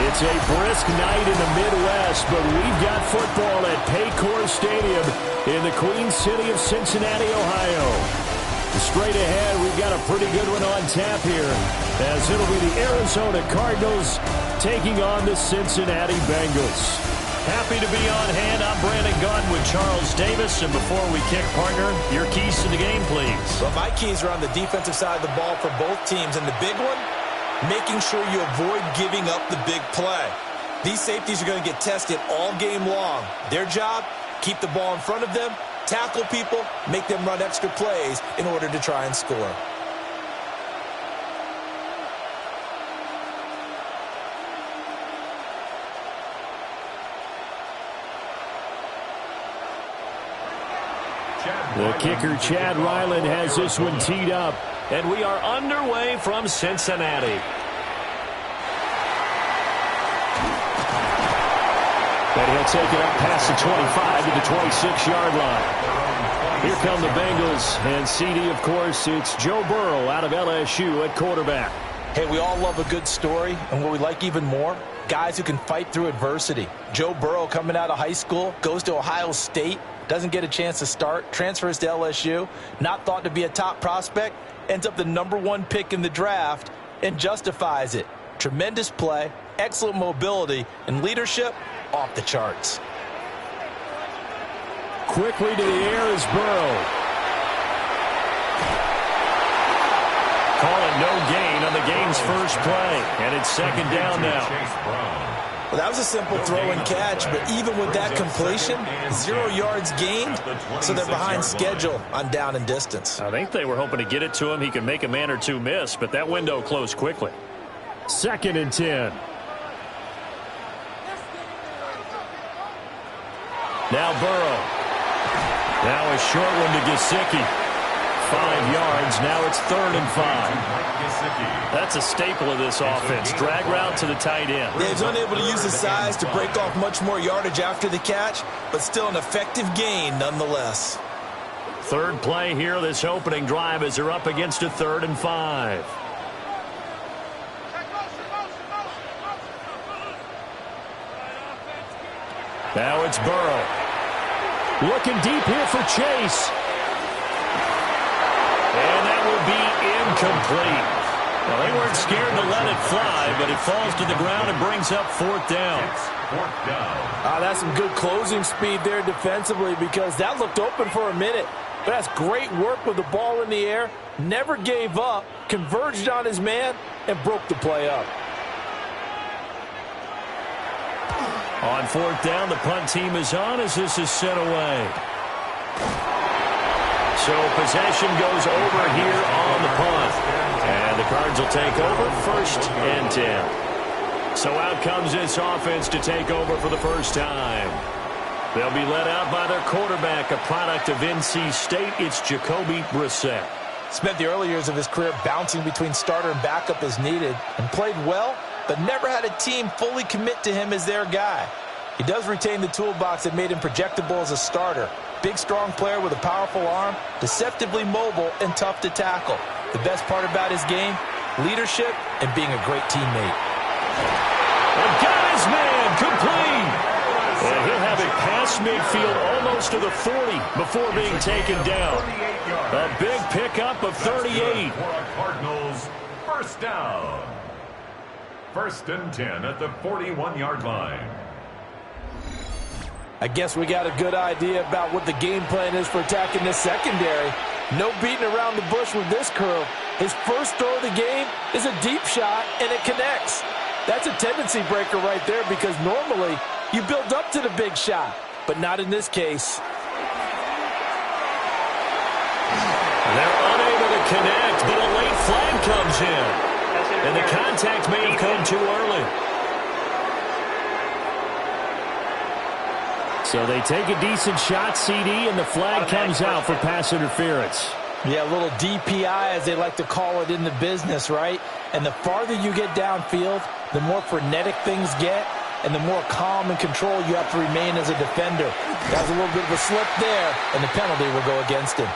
It's a brisk night in the Midwest, but we've got football at Paycor Stadium in the Queen City of Cincinnati, Ohio. Straight ahead, we've got a pretty good one on tap here, as it'll be the Arizona Cardinals taking on the Cincinnati Bengals. Happy to be on hand. I'm Brandon Gunn with Charles Davis. And before we kick, partner, your keys to the game, please. Well, my keys are on the defensive side of the ball for both teams. And the big one, making sure you avoid giving up the big play. These safeties are going to get tested all game long. Their job, keep the ball in front of them, tackle people, make them run extra plays in order to try and score. The kicker, Chad Ryland, has this one teed up. And we are underway from Cincinnati. And he'll take it up past the 25 to the 26-yard line. Here come the Bengals. And CD, of course, it's Joe Burrow out of LSU at quarterback. Hey, we all love a good story. And what we like even more, guys who can fight through adversity. Joe Burrow coming out of high school, goes to Ohio State, doesn't get a chance to start, transfers to LSU, not thought to be a top prospect, ends up the #1 pick in the draft, and justifies it. Tremendous play, excellent mobility, and leadership off the charts. Quickly to the air is Burrow. Call it no gain on the game's first play, and it's second down now. Well, that was a simple throw and catch, but even with that completion, 0 yards gained, so they're behind schedule on down and distance. I think they were hoping to get it to him. He could make a man or two miss, but that window closed quickly. 2nd and 10. Now Burrow. Now a short one to Gesicki. 5 yards. Now it's 3rd and 5. That's a staple of this offense. Drag route to the tight end. Yeah, he's unable to use his size to break off much more yardage after the catch, but still an effective gain nonetheless. Third play here, this opening drive, as they're up against a 3rd and 5. Now it's Burrow. Looking deep here for Chase. And that will be incomplete. Well, they weren't scared to let it fly, but it falls to the ground and brings up 4th down. That's some good closing speed there defensively, because that looked open for a minute. But that's great work with the ball in the air. Never gave up, converged on his man, and broke the play up. On 4th down, the punt team is on as this is sent away. So possession goes over here on the punt. And the Cards will take over 1st and 10. So out comes this offense to take over for the first time. They'll be led out by their quarterback, a product of NC State. It's Jacoby Brissett. Spent the early years of his career bouncing between starter and backup as needed, and played well, but never had a team fully commit to him as their guy. He does retain the toolbox that made him projectable as a starter. Big, strong player with a powerful arm, deceptively mobile, and tough to tackle. The best part about his game, leadership and being a great teammate. And got his man complete. And he'll have it past midfield almost to the 40 before being taken down. A big pickup of 38. Cardinals, first down. 1st and 10 at the 41-yard line. I guess we got a good idea about what the game plan is for attacking this secondary. No beating around the bush with this curl. His first throw of the game is a deep shot, and it connects. That's a tendency breaker right there, because normally you build up to the big shot, but not in this case. They're unable to connect, but a late flag comes in. And the contact may have come too early. So they take a decent shot, CD, and the flag comes out for pass interference. Yeah, a little DPI, as they like to call it in the business, right? And the farther you get downfield, the more frenetic things get, and the more calm and control you have to remain as a defender. That was a little bit of a slip there, and the penalty will go against him.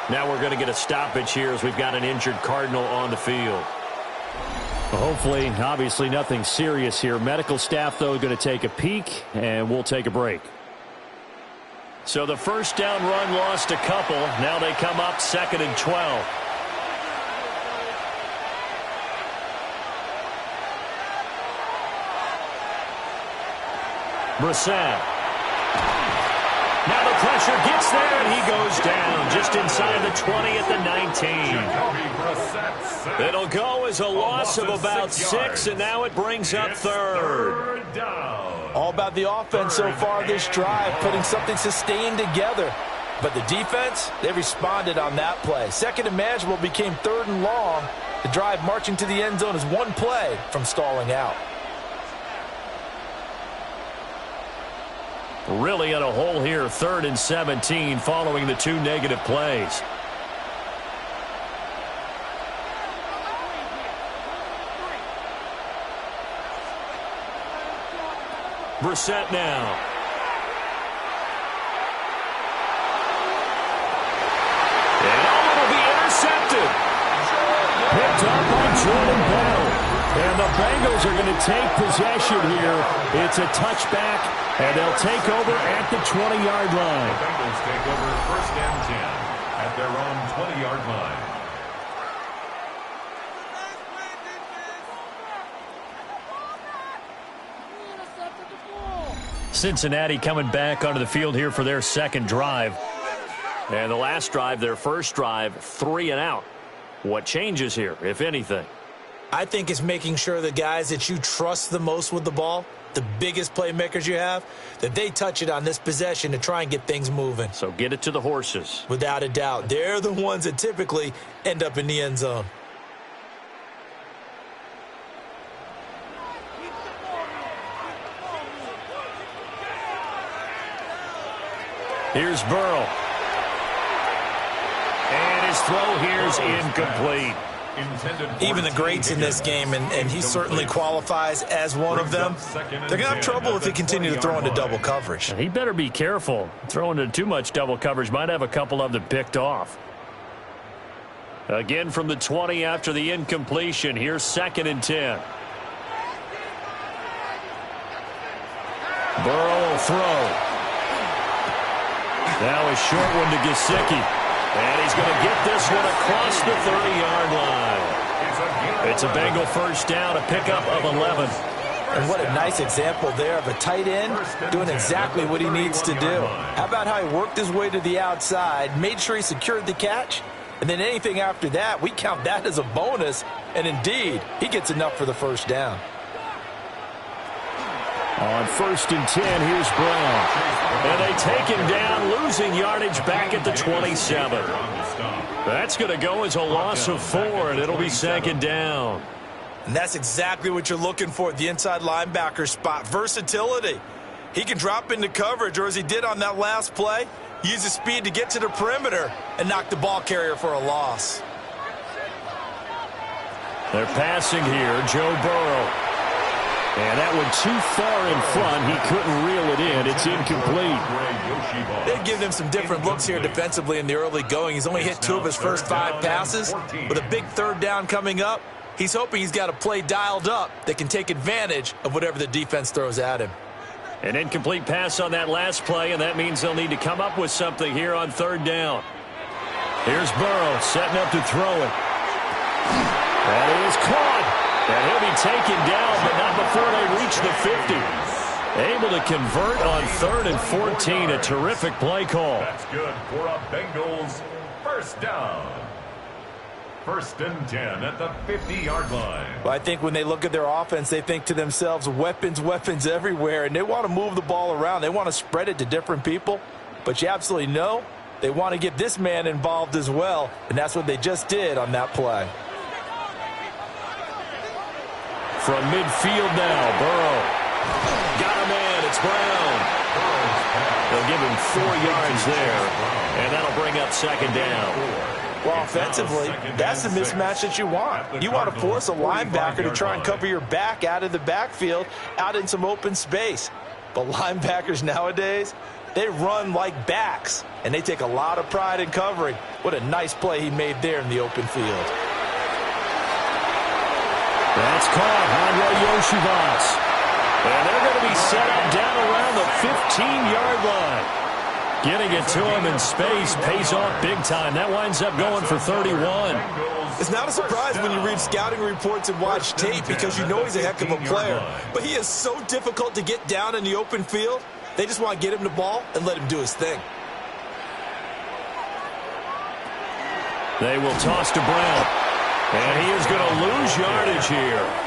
Now we're going to get a stoppage here as we've got an injured Cardinal on the field. Hopefully, obviously nothing serious here. Medical staff, though, going to take a peek, and we'll take a break. So the first down run lost a couple. Now they come up 2nd and 12. Brissett. Now the pressure gets there, and he goes down just inside the 20 at the 19. It'll go as a loss of about 6, and now it brings up 3rd. All about the offense so far this drive, putting something sustained together. But the defense, they responded on that play. 2nd and manageable became 3rd and long. The drive marching to the end zone is one play from stalling out. Really in a hole here, 3rd and 17 following the 2 negative plays. Brissett now. And it'll be intercepted. Picked up by Jordan Bell. And the Bengals are going to take possession here. It's a touchback, and they'll take over at the 20-yard line. The Bengals take over 1st and 10 at their own 20-yard line. Cincinnati coming back onto the field here for their 2nd drive. And the last drive, their first drive, 3 and out. What changes here, if anything? I think it's making sure the guys that you trust the most with the ball, the biggest playmakers you have, that they touch it on this possession to try and get things moving. So get it to the horses. Without a doubt. They're the ones that typically end up in the end zone. Here's Burrow. And his throw here's incomplete. Even the greats in this game, and he certainly qualifies as one of them, they're going to have trouble if they continue to throw into double coverage. He better be careful. Throwing into too much double coverage might have a couple of them picked off. Again from the 20 after the incompletion. Here's 2nd and 10. Burrow will throw. Now a short one to Gesicki. And he's going to get this one across the 30-yard line. It's a Bengal first down, a pickup of 11. And what a nice example there of a tight end doing exactly what he needs to do. How about how he worked his way to the outside, made sure he secured the catch, and then anything after that, we count that as a bonus. And indeed, he gets enough for the first down. On 1st and 10, here's Brown. And they take him down, losing yardage back at the 27. That's going to go as a loss of 4, and it'll be 2nd down. And that's exactly what you're looking for at the inside linebacker spot, versatility. He can drop into coverage, or as he did on that last play, use his speed to get to the perimeter and knock the ball carrier for a loss. They're passing here, Joe Burrow. And that one too far in front. He couldn't reel it in. It's incomplete. They've given him some different looks here defensively in the early going. He's only hit 2 of his first 5 passes. With a big 3rd down coming up, he's hoping he's got a play dialed up that can take advantage of whatever the defense throws at him. An incomplete pass on that last play, and that means they'll need to come up with something here on 3rd down. Here's Burrow setting up to throw it. That is caught. And he'll be taken down, but not before they reach the 50. Able to convert on 3rd and 14. A terrific play call. That's good for a Bengals first down. 1st and 10 at the 50-yard line. Well, I think when they look at their offense, they think to themselves, weapons, weapons everywhere, and they want to move the ball around. They want to spread it to different people, but you absolutely know they want to get this man involved as well, and that's what they just did on that play. From midfield now, Burrow. Got a man, it's Brown. They'll give him 4 yards there, and that'll bring up 2nd down. Well, offensively, that's the mismatch that you want. You want to force a linebacker to try and cover your back out of the backfield, out in some open space. But linebackers nowadays, they run like backs, and they take a lot of pride in covering. What a nice play he made there in the open field. That's caught. Andre Yoshivas. And they're going to be set up down around the 15-yard line. Getting it to him in space pays off big time. That winds up going for 31. It's not a surprise when you read scouting reports and watch tape because you know he's a heck of a player. But he is so difficult to get down in the open field. They just want to get him the ball and let him do his thing. They will toss to Brown. And he is going to lose yardage here.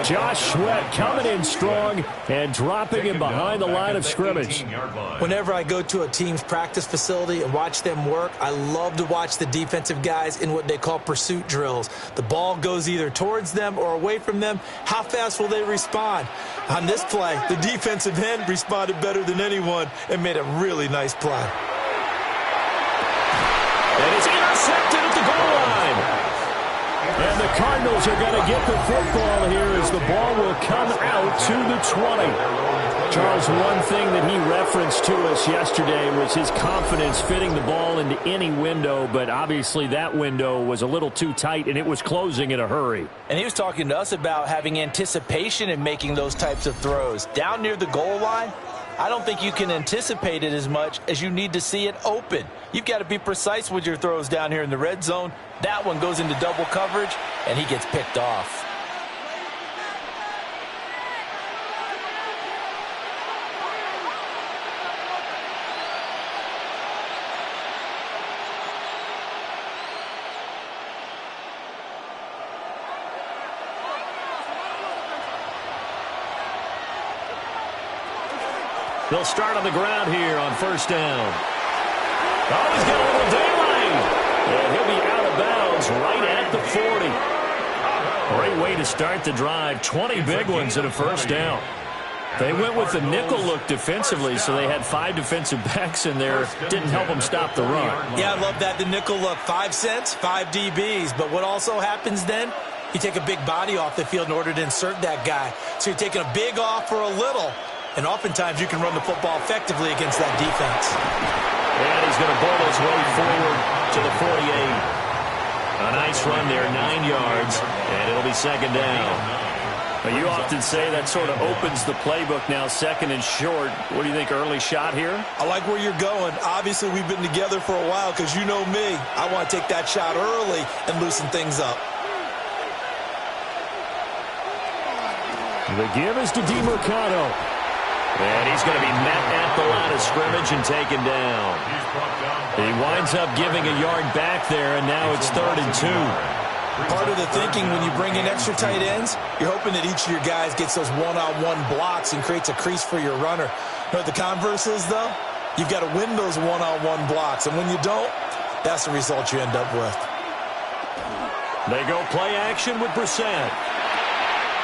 Josh Sweat coming in strong and dropping him behind the line of scrimmage. Whenever I go to a team's practice facility and watch them work, I love to watch the defensive guys in what they call pursuit drills. The ball goes either towards them or away from them. How fast will they respond? On this play, the defensive end responded better than anyone and made a really nice play. And it's intercepted at the goal line. And the Cardinals are going to get the football here as the ball will come out to the 20. Charles, one thing that he referenced to us yesterday was his confidence fitting the ball into any window, but obviously that window was a little too tight and it was closing in a hurry. And he was talking to us about having anticipation in making those types of throws. Down near the goal line, I don't think you can anticipate it as much as you need to see it open. You've got to be precise with your throws down here in the red zone. That one goes into double coverage, and he gets picked off. They'll start on the ground here on first down. Oh, he's got a little daylight. And he'll be out of bounds right at the 40. Great way to start the drive. 20 big ones and a first down. They went with the nickel look defensively, so they had 5 defensive backs in there. Didn't help them stop the run. Yeah, I love that, the nickel look. 5 cents, 5 DBs. But what also happens then, you take a big body off the field in order to insert that guy. So you're taking a big off for a little. And oftentimes you can run the football effectively against that defense. And he's going to bowl his way forward to the 48. A nice run there, 9 yards, and it'll be second down. But you often say that sort of opens the playbook now, second and short. What do you think, early shot here? I like where you're going. Obviously, we've been together for a while because you know me. I want to take that shot early and loosen things up. The give is to DeMercado. And he's going to be met at the line of scrimmage and taken down. He winds up giving a yard back there, and now it's 3rd and 2. Part of the thinking when you bring in extra tight ends, you're hoping that each of your guys gets those one-on-one blocks and creates a crease for your runner. You know what the converse is, though? You've got to win those one-on-one blocks, and when you don't, that's the result you end up with. They go play action with Brissett.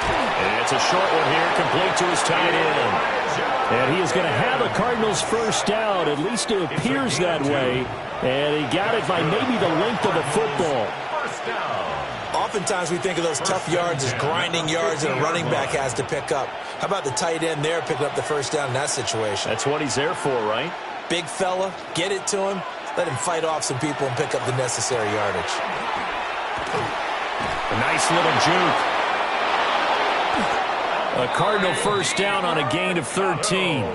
And it's a short one here, complete to his tight end. And he is going to have a Cardinals first down. At least it appears that way. And he got it by maybe the length of the football. Oftentimes we think of those tough yards as grinding yards that a running back has to pick up. How about the tight end there picking up the first down in that situation? That's what he's there for, right? Big fella, get it to him, let him fight off some people and pick up the necessary yardage. A nice little juke. A Cardinal first down on a gain of 13.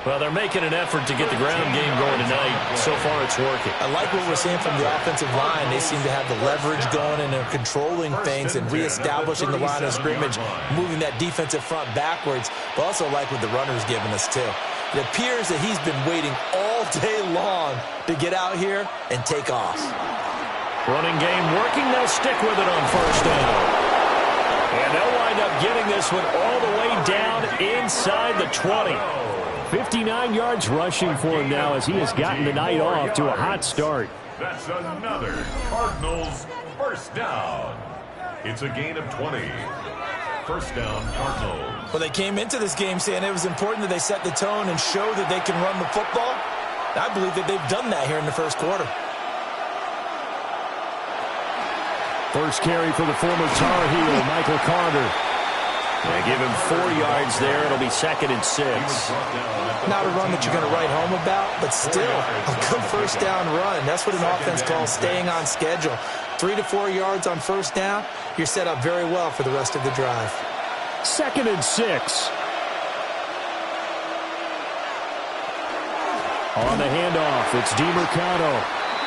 Well, they're making an effort to get the ground game going tonight. So far, it's working. I like what we're seeing from the offensive line. They seem to have the leverage going, and they're controlling things and reestablishing the line of scrimmage, moving that defensive front backwards. But also like what the runner's giving us, too. It appears that he's been waiting all day long to get out here and take off. Running game working. They'll stick with it on first down. And they'll wind up getting this one all the way down inside the 20. 59 yards rushing for him now as he has gotten the night off to a hot start. That's another Cardinals first down. It's a gain of 20. First down, Cardinals. Well, they came into this game saying it was important that they set the tone and show that they can run the football. I believe that they've done that here in the first quarter. First carry for the former Tar Heel, Michael Carter. They give him 4 yards there. It'll be 2nd and 6. Not a run that you're going to write home about, but still a good first down run. That's what an offense calls staying on schedule. 3 to 4 yards on first down, you're set up very well for the rest of the drive. 2nd and 6. On the handoff, it's DiMercado.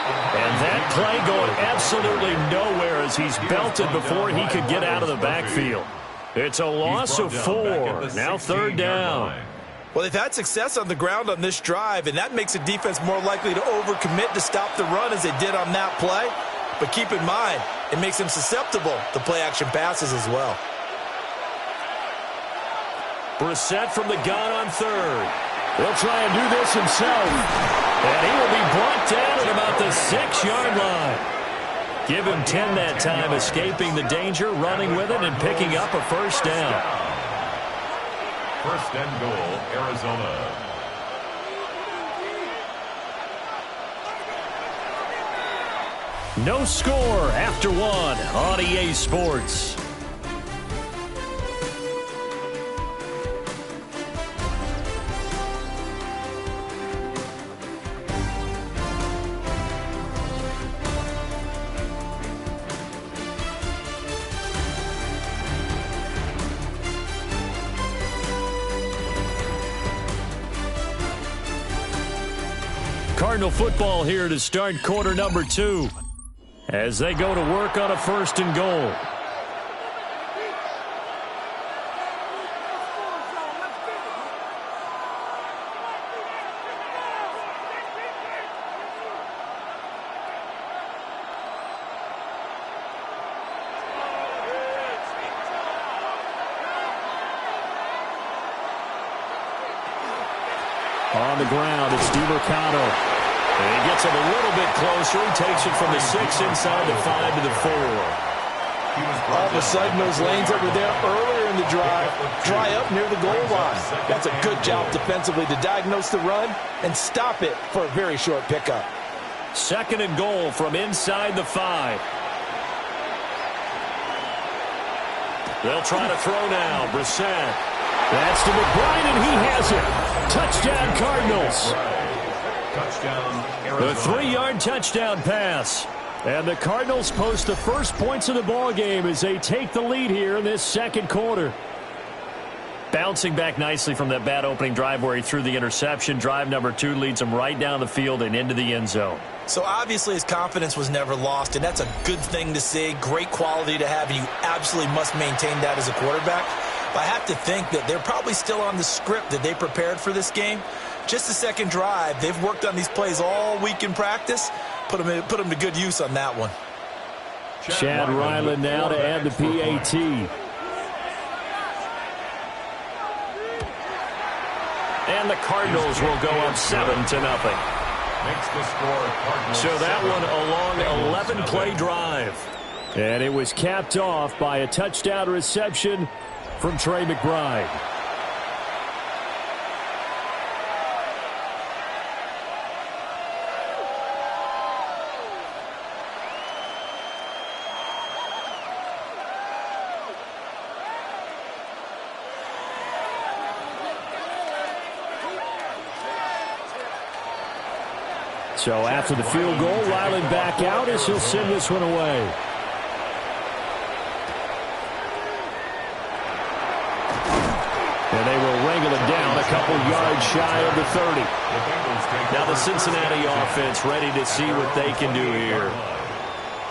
And that play going absolutely nowhere as he's belted before he could get out of the backfield. It's a loss of 4. Now 3rd down. Well, they've had success on the ground on this drive, and that makes a defense more likely to overcommit to stop the run as they did on that play. But keep in mind, it makes them susceptible to play-action passes as well. Brissett from the gun on 3rd. He'll try and do this himself. And he will be brought down at about the 6-yard line. Give him 10 that time, escaping the danger, running with it, and picking up a first down. 1st and goal, Arizona. No score after 1 on EA Sports. Cardinal football here to start quarter number 2 as they go to work on a 1st and goal. On the ground, it's DiMercado. And he gets him a little bit closer. He takes it from the 6 inside the 5 to the 4. All of a sudden, those lanes that were there earlier in the drive dry up near the goal line. That's a good job defensively to diagnose the run and stop it for a very short pickup. 2nd and goal from inside the 5. They'll try to throw now. Brissett. That's to McBride, and he has it. Touchdown, Cardinals. Touchdown, The Arizona. 3-yard touchdown pass. And the Cardinals post the first points of the ball game as they take the lead here in this 2nd quarter. Bouncing back nicely from that bad opening drive where he threw the interception. Drive number 2 leads him right down the field and into the end zone. So obviously his confidence was never lost, and that's a good thing to see. Great quality to have, and you absolutely must maintain that as a quarterback. But I have to think that they're probably still on the script that they prepared for this game. Just the 2nd drive. They've worked on these plays all week in practice. Put them to good use on that one. Chad Ryland now to add the PAT. And the Cardinals will go up 7-0. Makes the score Cardinals. So that one a long 11-play drive. And it was capped off by a touchdown reception from Trey McBride. So after the field goal, Ryland back out as he'll send this one away. And they will wrangle it down a couple yards shy of the 30. Now the Cincinnati offense ready to see what they can do here.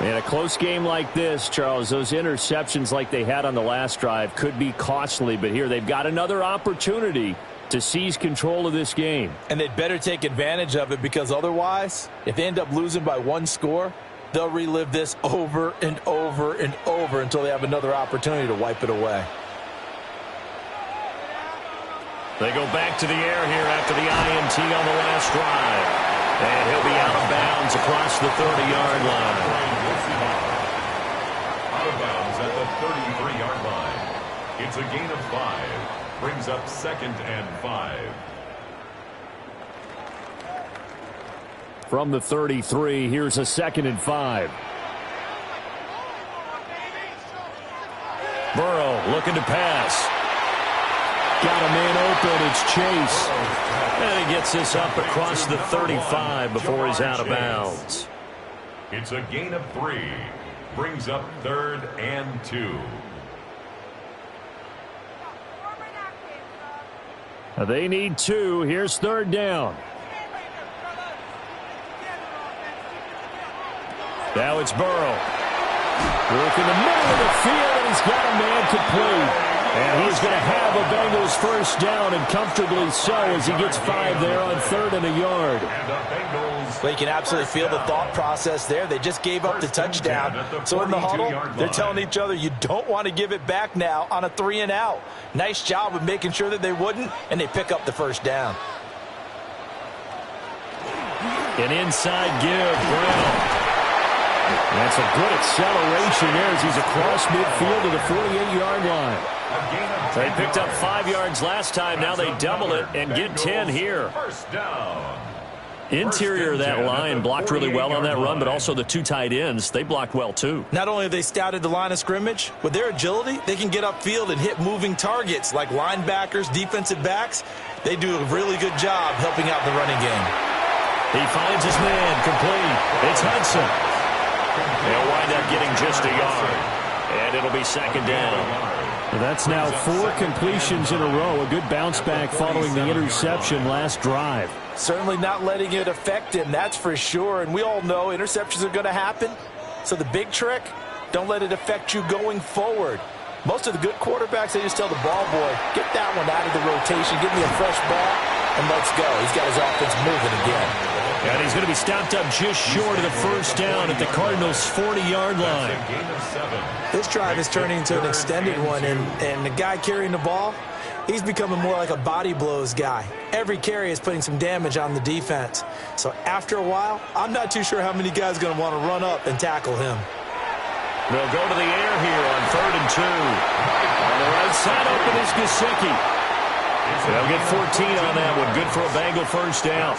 In a close game like this, Charles, those interceptions like they had on the last drive could be costly. But here they've got another opportunity to seize control of this game. And they'd better take advantage of it, because otherwise, if they end up losing by 1 score, they'll relive this over and over and over until they have another opportunity to wipe it away. They go back to the air here after the INT on the last drive. And he'll be out of bounds across the 30-yard line. Out of bounds at the 33-yard line. It's a gain of 5. Brings up 2nd and 5. From the 33, here's a 2nd and 5. Burrow looking to pass. Got a man open. It's Chase. And he gets this up across the 35 before he's out of bounds. It's a gain of 3. brings up 3rd and 2. They need 2. Here's 3rd down. Now it's Burrow. Work in the middle of the field, and he's got a man complete. And he's going to have a Bengals first down, and comfortably so, as he gets 5 there on 3rd and a yard. Well, you can absolutely feel the thought process there. They just gave up the touchdown. So in the huddle, they're telling each other, you don't want to give it back now on a 3 and out. Nice job of making sure that they wouldn't, and they pick up the first down. An inside give, Brown. That's a good acceleration there as he's across midfield to the 48-yard line. They picked up 5 yards last time. Now they double it and get 10 here. Interior of that line blocked really well on that run, but also the 2 tight ends, they blocked well too. Not only have they scouted the line of scrimmage, with their agility, they can get upfield and hit moving targets like linebackers, defensive backs. They do a really good job helping out the running game. He finds his man complete. It's Hudson. They'll wind up getting just a yard, and it'll be 2nd down. That's now 4 completions in a row. A good bounce back following the interception last drive. Certainly not letting it affect him, that's for sure. And we all know interceptions are going to happen. So the big trick, don't let it affect you going forward. Most of the good quarterbacks, they just tell the ball boy, get that one out of the rotation, give me a fresh ball, and let's go. He's got his offense moving again. And he's going to be stopped up just short of the first down at the Cardinals' 40-yard line. This drive is turning into an extended one, and the guy carrying the ball, he's becoming more like a body blows guy. Every carry is putting some damage on the defense. So after a while, I'm not too sure how many guys are going to want to run up and tackle him. They'll go to the air here on 3rd and 2. On the right side, open is Gesicki. They'll get 14 on that one. Good for a Bengal first down.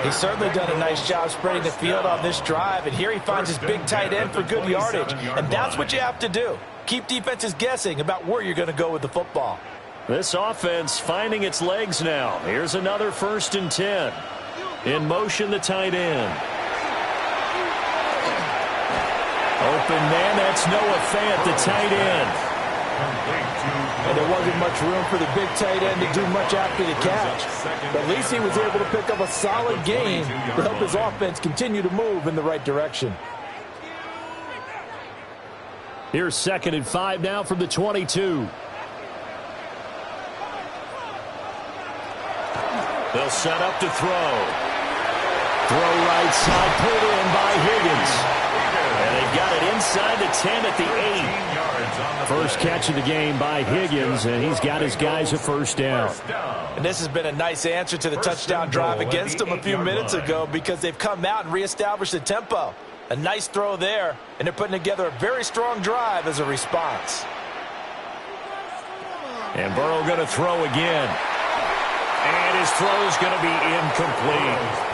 He's certainly done a nice job spreading the field on this drive, and here he finds his big tight end for good yardage. And that's what you have to do. Keep defenses guessing about where you're going to go with the football. This offense finding its legs now. Here's another 1st and 10. In motion, the tight end. Open man, that's Noah Fant, the tight end. And there wasn't much room for the big tight end to do much after the catch. But at least he was able to pick up a solid gain to help his offense continue to move in the right direction. Here's 2nd and 5 now from the 22. They'll set up to throw. Throw right side, pulled in by Higgins. And they've got it inside the 10 at the 8. First catch of the game by Higgins, and he's got his guys a first down. And this has been a nice answer to the touchdown drive against them a few minutes ago because they've come out and reestablished the tempo. A nice throw there, and they're putting together a very strong drive as a response. And Burrow going to throw again. And his throw is going to be incomplete.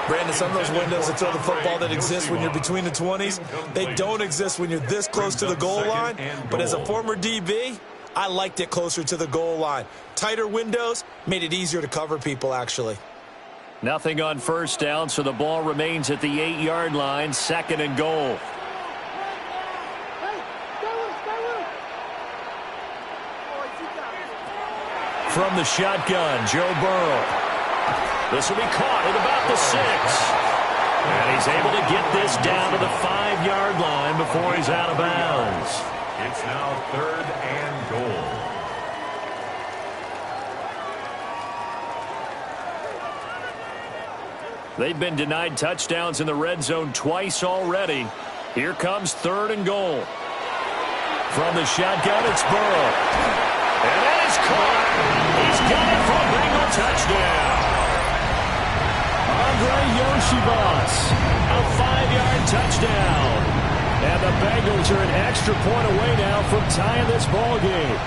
Brandon, some of those windows to throw the football that exist when you're between the 20s, they don't exist when you're this close to the goal line. But as a former DB, I liked it closer to the goal line. Tighter windows made it easier to cover people, actually. Nothing on first down, so the ball remains at the 8-yard line, 2nd and goal. From the shotgun, Joe Burrow. This will be caught at about the 6. And he's able to get this down to the 5-yard line before he's out of bounds. It's now 3rd and goal. They've been denied touchdowns in the red zone twice already. Here comes 3rd and goal. From the shotgun, it's Burrow. And that is caught. He's got it for a Bengal touchdown. Andre Yoshibas, a 5-yard touchdown. And the Bengals are an extra point away now from tying this ball game.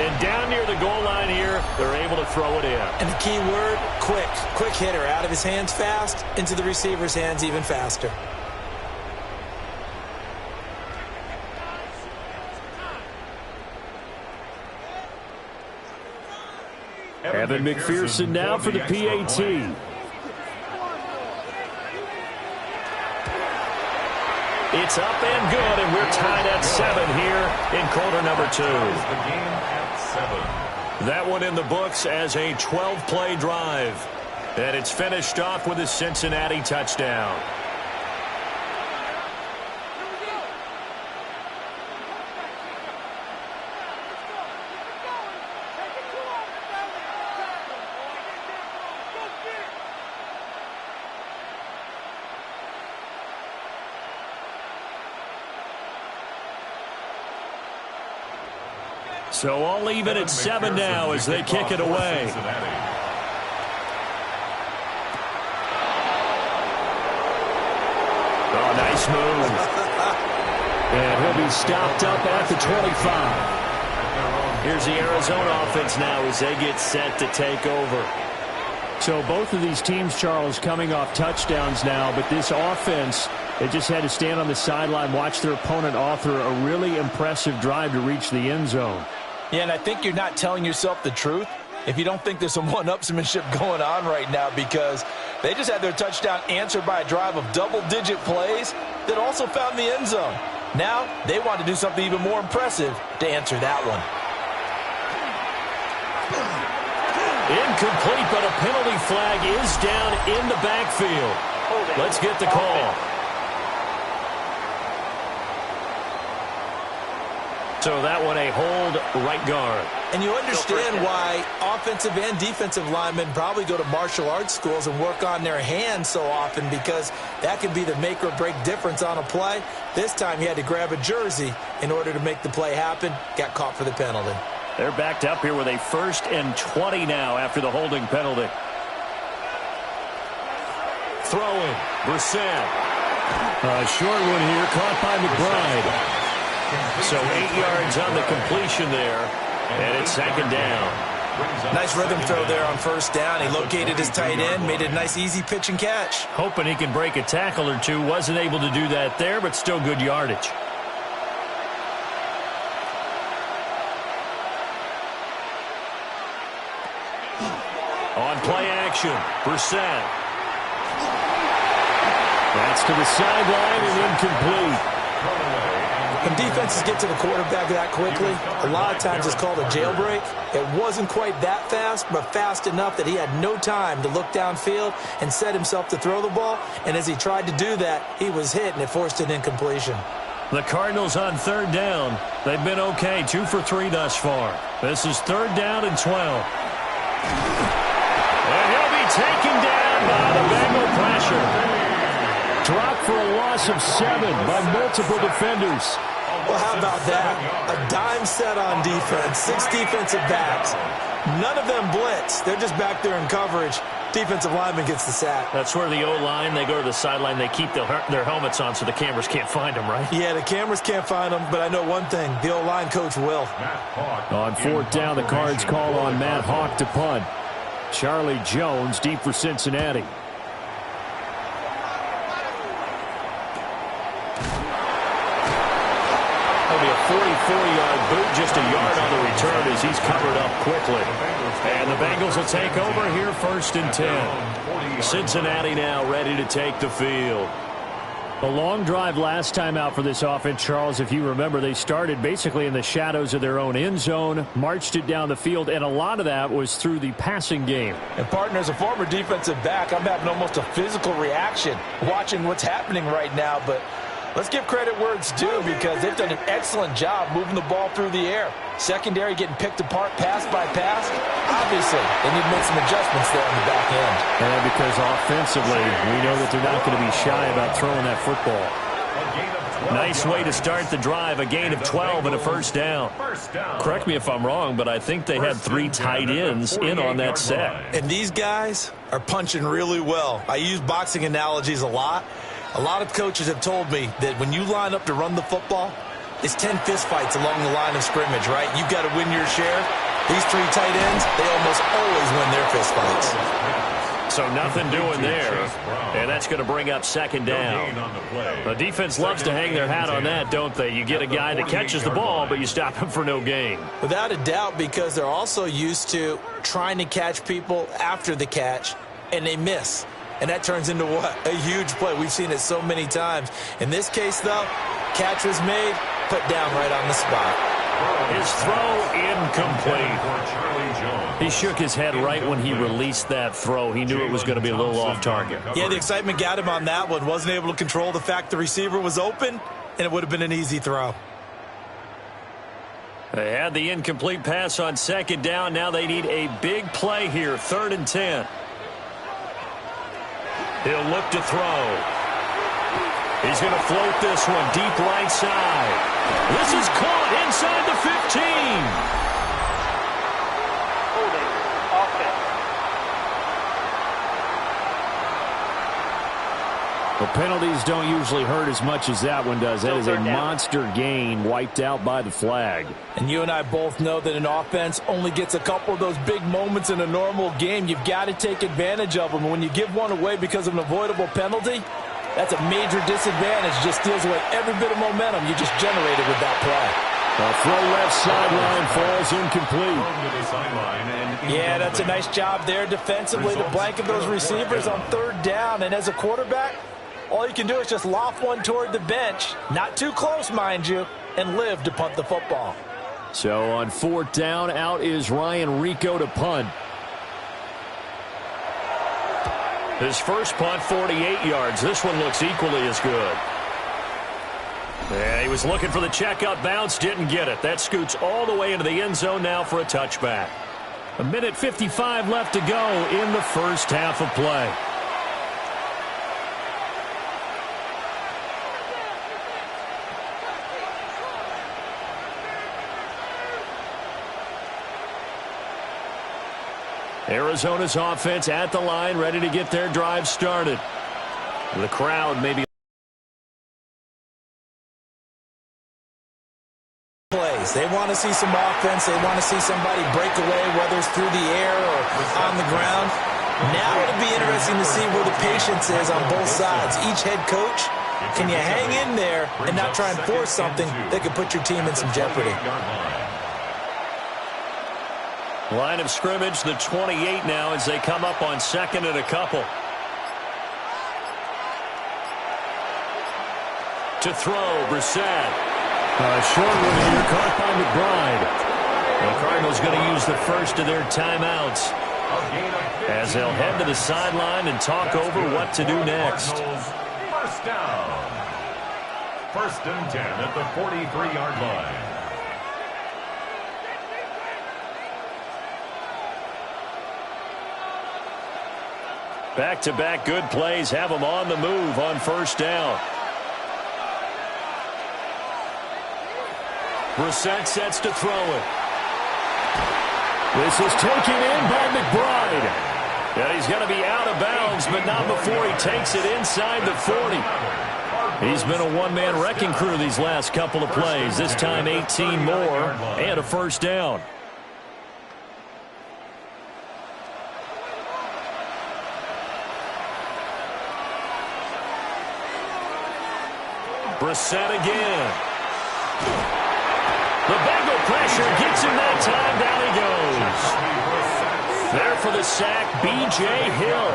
And down near the goal line here, they're able to throw it in. And the key word, quick. Quick hitter, out of his hands fast, into the receiver's hands even faster. Evan McPherson now for the PAT. It's up and good, and we're tied at 7 here in quarter number 2. The game at 7. That one in the books as a 12-play drive. And it's finished off with a Cincinnati touchdown. So all even at 7 now as they kick it away. Oh, nice move. And he'll be stopped up at the 25. Here's the Arizona offense now as they get set to take over. So both of these teams, Charles, coming off touchdowns now, but this offense, they just had to stand on the sideline, watch their opponent author a really impressive drive to reach the end zone. Yeah, and I think you're not telling yourself the truth if you don't think there's some one-upsmanship going on right now, because they just had their touchdown answered by a drive of double-digit plays that also found the end zone. Now they want to do something even more impressive to answer that one. Incomplete, but a penalty flag is down in the backfield. Let's get the call. So that one a hold, right guard. And you understand why offensive and defensive linemen probably go to martial arts schools and work on their hands so often, because that can be the make or break difference on a play. This time he had to grab a jersey in order to make the play happen. Got caught for the penalty. They're backed up here with a 1st and 20 now after the holding penalty. Throwing, Brissett. A short one here, caught by McBride. So 8 yards on the completion there, and it's 2nd down. Nice rhythm throw there on 1st down. He located his tight end, made a nice easy pitch and catch. Hoping he can break a tackle or two. Wasn't able to do that there, but still good yardage. On play action, Brissett. That's to the sideline and incomplete. When defenses get to the quarterback that quickly, a lot of times it's called a jailbreak. It wasn't quite that fast, but fast enough that he had no time to look downfield and set himself to throw the ball. And as he tried to do that, he was hit, and it forced an incompletion. The Cardinals on 3rd down. They've been okay, 2 for 3 thus far. This is 3rd down and 12. And he'll be taken down by the Bengal pressure. Dropped for a loss of 7 by multiple defenders. Well, how about that? A dime set on defense, 6 defensive backs. None of them blitz. They're just back there in coverage. Defensive lineman gets the sack. That's where the O-line, they go to the sideline, they keep their helmets on so the cameras can't find them, right? Yeah, the cameras can't find them, but I know one thing. The O-line coach will. On 4th down, the Cards call on Matt Hawk to punt. Charlie Jones deep for Cincinnati. That'll be a 44-yard boot, just a yard on the return as he's covered up quickly. And the Bengals will take over here 1st and 10. Cincinnati now ready to take the field. A long drive last time out for this offense, Charles. If you remember, they started basically in the shadows of their own end zone, marched it down the field, and a lot of that was through the passing game. And, partner, as a former defensive back, I'm having almost a physical reaction watching what's happening right now. But let's give credit where it's due, because they've done an excellent job moving the ball through the air. Secondary getting picked apart pass by pass. Obviously, they need to make some adjustments there on the back end. And because offensively, we know that they're not going to be shy about throwing that football. Nice way to start the drive. A gain of 12 and a 1st down. Correct me if I'm wrong, but I think they had 3 tight ends in on that set. And these guys are punching really well. I use boxing analogies a lot. A lot of coaches have told me that when you line up to run the football, it's 10 fistfights along the line of scrimmage, right? You've got to win your share. These 3 tight ends, they almost always win their fistfights. So nothing doing there, and that's going to bring up 2nd down. The defense loves to hang their hat on that, don't they? You get a guy that catches the ball, but you stop him for no gain. Without a doubt, because they're also used to trying to catch people after the catch, and they miss. and that turns into what? A huge play. We've seen it so many times. In this case, though, catch was made, put down right on the spot. His throw incomplete. He shook his head right when he released that throw. He knew it was going to be a little off target. Yeah, the excitement got him on that one. Wasn't able to control the fact the receiver was open, and it would have been an easy throw. They had the incomplete pass on second down. Now they need a big play here, 3rd and 10. He'll look to throw. He's going to float this one deep right side. This is caught inside the 15. The penalties don't usually hurt as much as that one does. That is a monster gain wiped out by the flag. And you and I both know that an offense only gets a couple of those big moments in a normal game. You've got to take advantage of them. And when you give one away because of an avoidable penalty, that's a major disadvantage. Just steals away every bit of momentum you just generated with that play. A throw left sideline falls incomplete. Yeah, that's a nice job there defensively to blanket those receivers on 3rd down. And as a quarterback, all you can do is just loft one toward the bench. Not too close, mind you, and live to punt the football. So on 4th down, out is Ryan Rico to punt. His first punt, 48 yards. This one looks equally as good. Yeah, he was looking for the checkout bounce, didn't get it. That scoots all the way into the end zone now for a touchback. 1:55 left to go in the first half of play. Arizona's offense at the line, ready to get their drive started. The crowd maybe plays. They want to see some offense. They want to see somebody break away, whether it's through the air or on the ground. Now it'll be interesting to see where the patience is on both sides. Each head coach, can you hang in there and not try and force something that could put your team in some jeopardy? line of scrimmage, the 28 now as they come up on 2nd and a couple. To throw, Brissett. Short one here, caught by McBride. The Cardinals going to use the first of their timeouts as they'll head to the sideline and talk over what to do next. First down. 1st and 10 at the 43-yard line. Back-to-back good plays have them on the move on 1st down. Brissett sets to throw it. This is taken in by McBride. Yeah, he's going to be out of bounds, but not before he takes it inside the 40. He's been a one-man wrecking crew these last couple of plays. This time 18 more and a 1st down. Brissett again. The Bengal pressure gets him that time. Down he goes. There for the sack, B.J. Hill.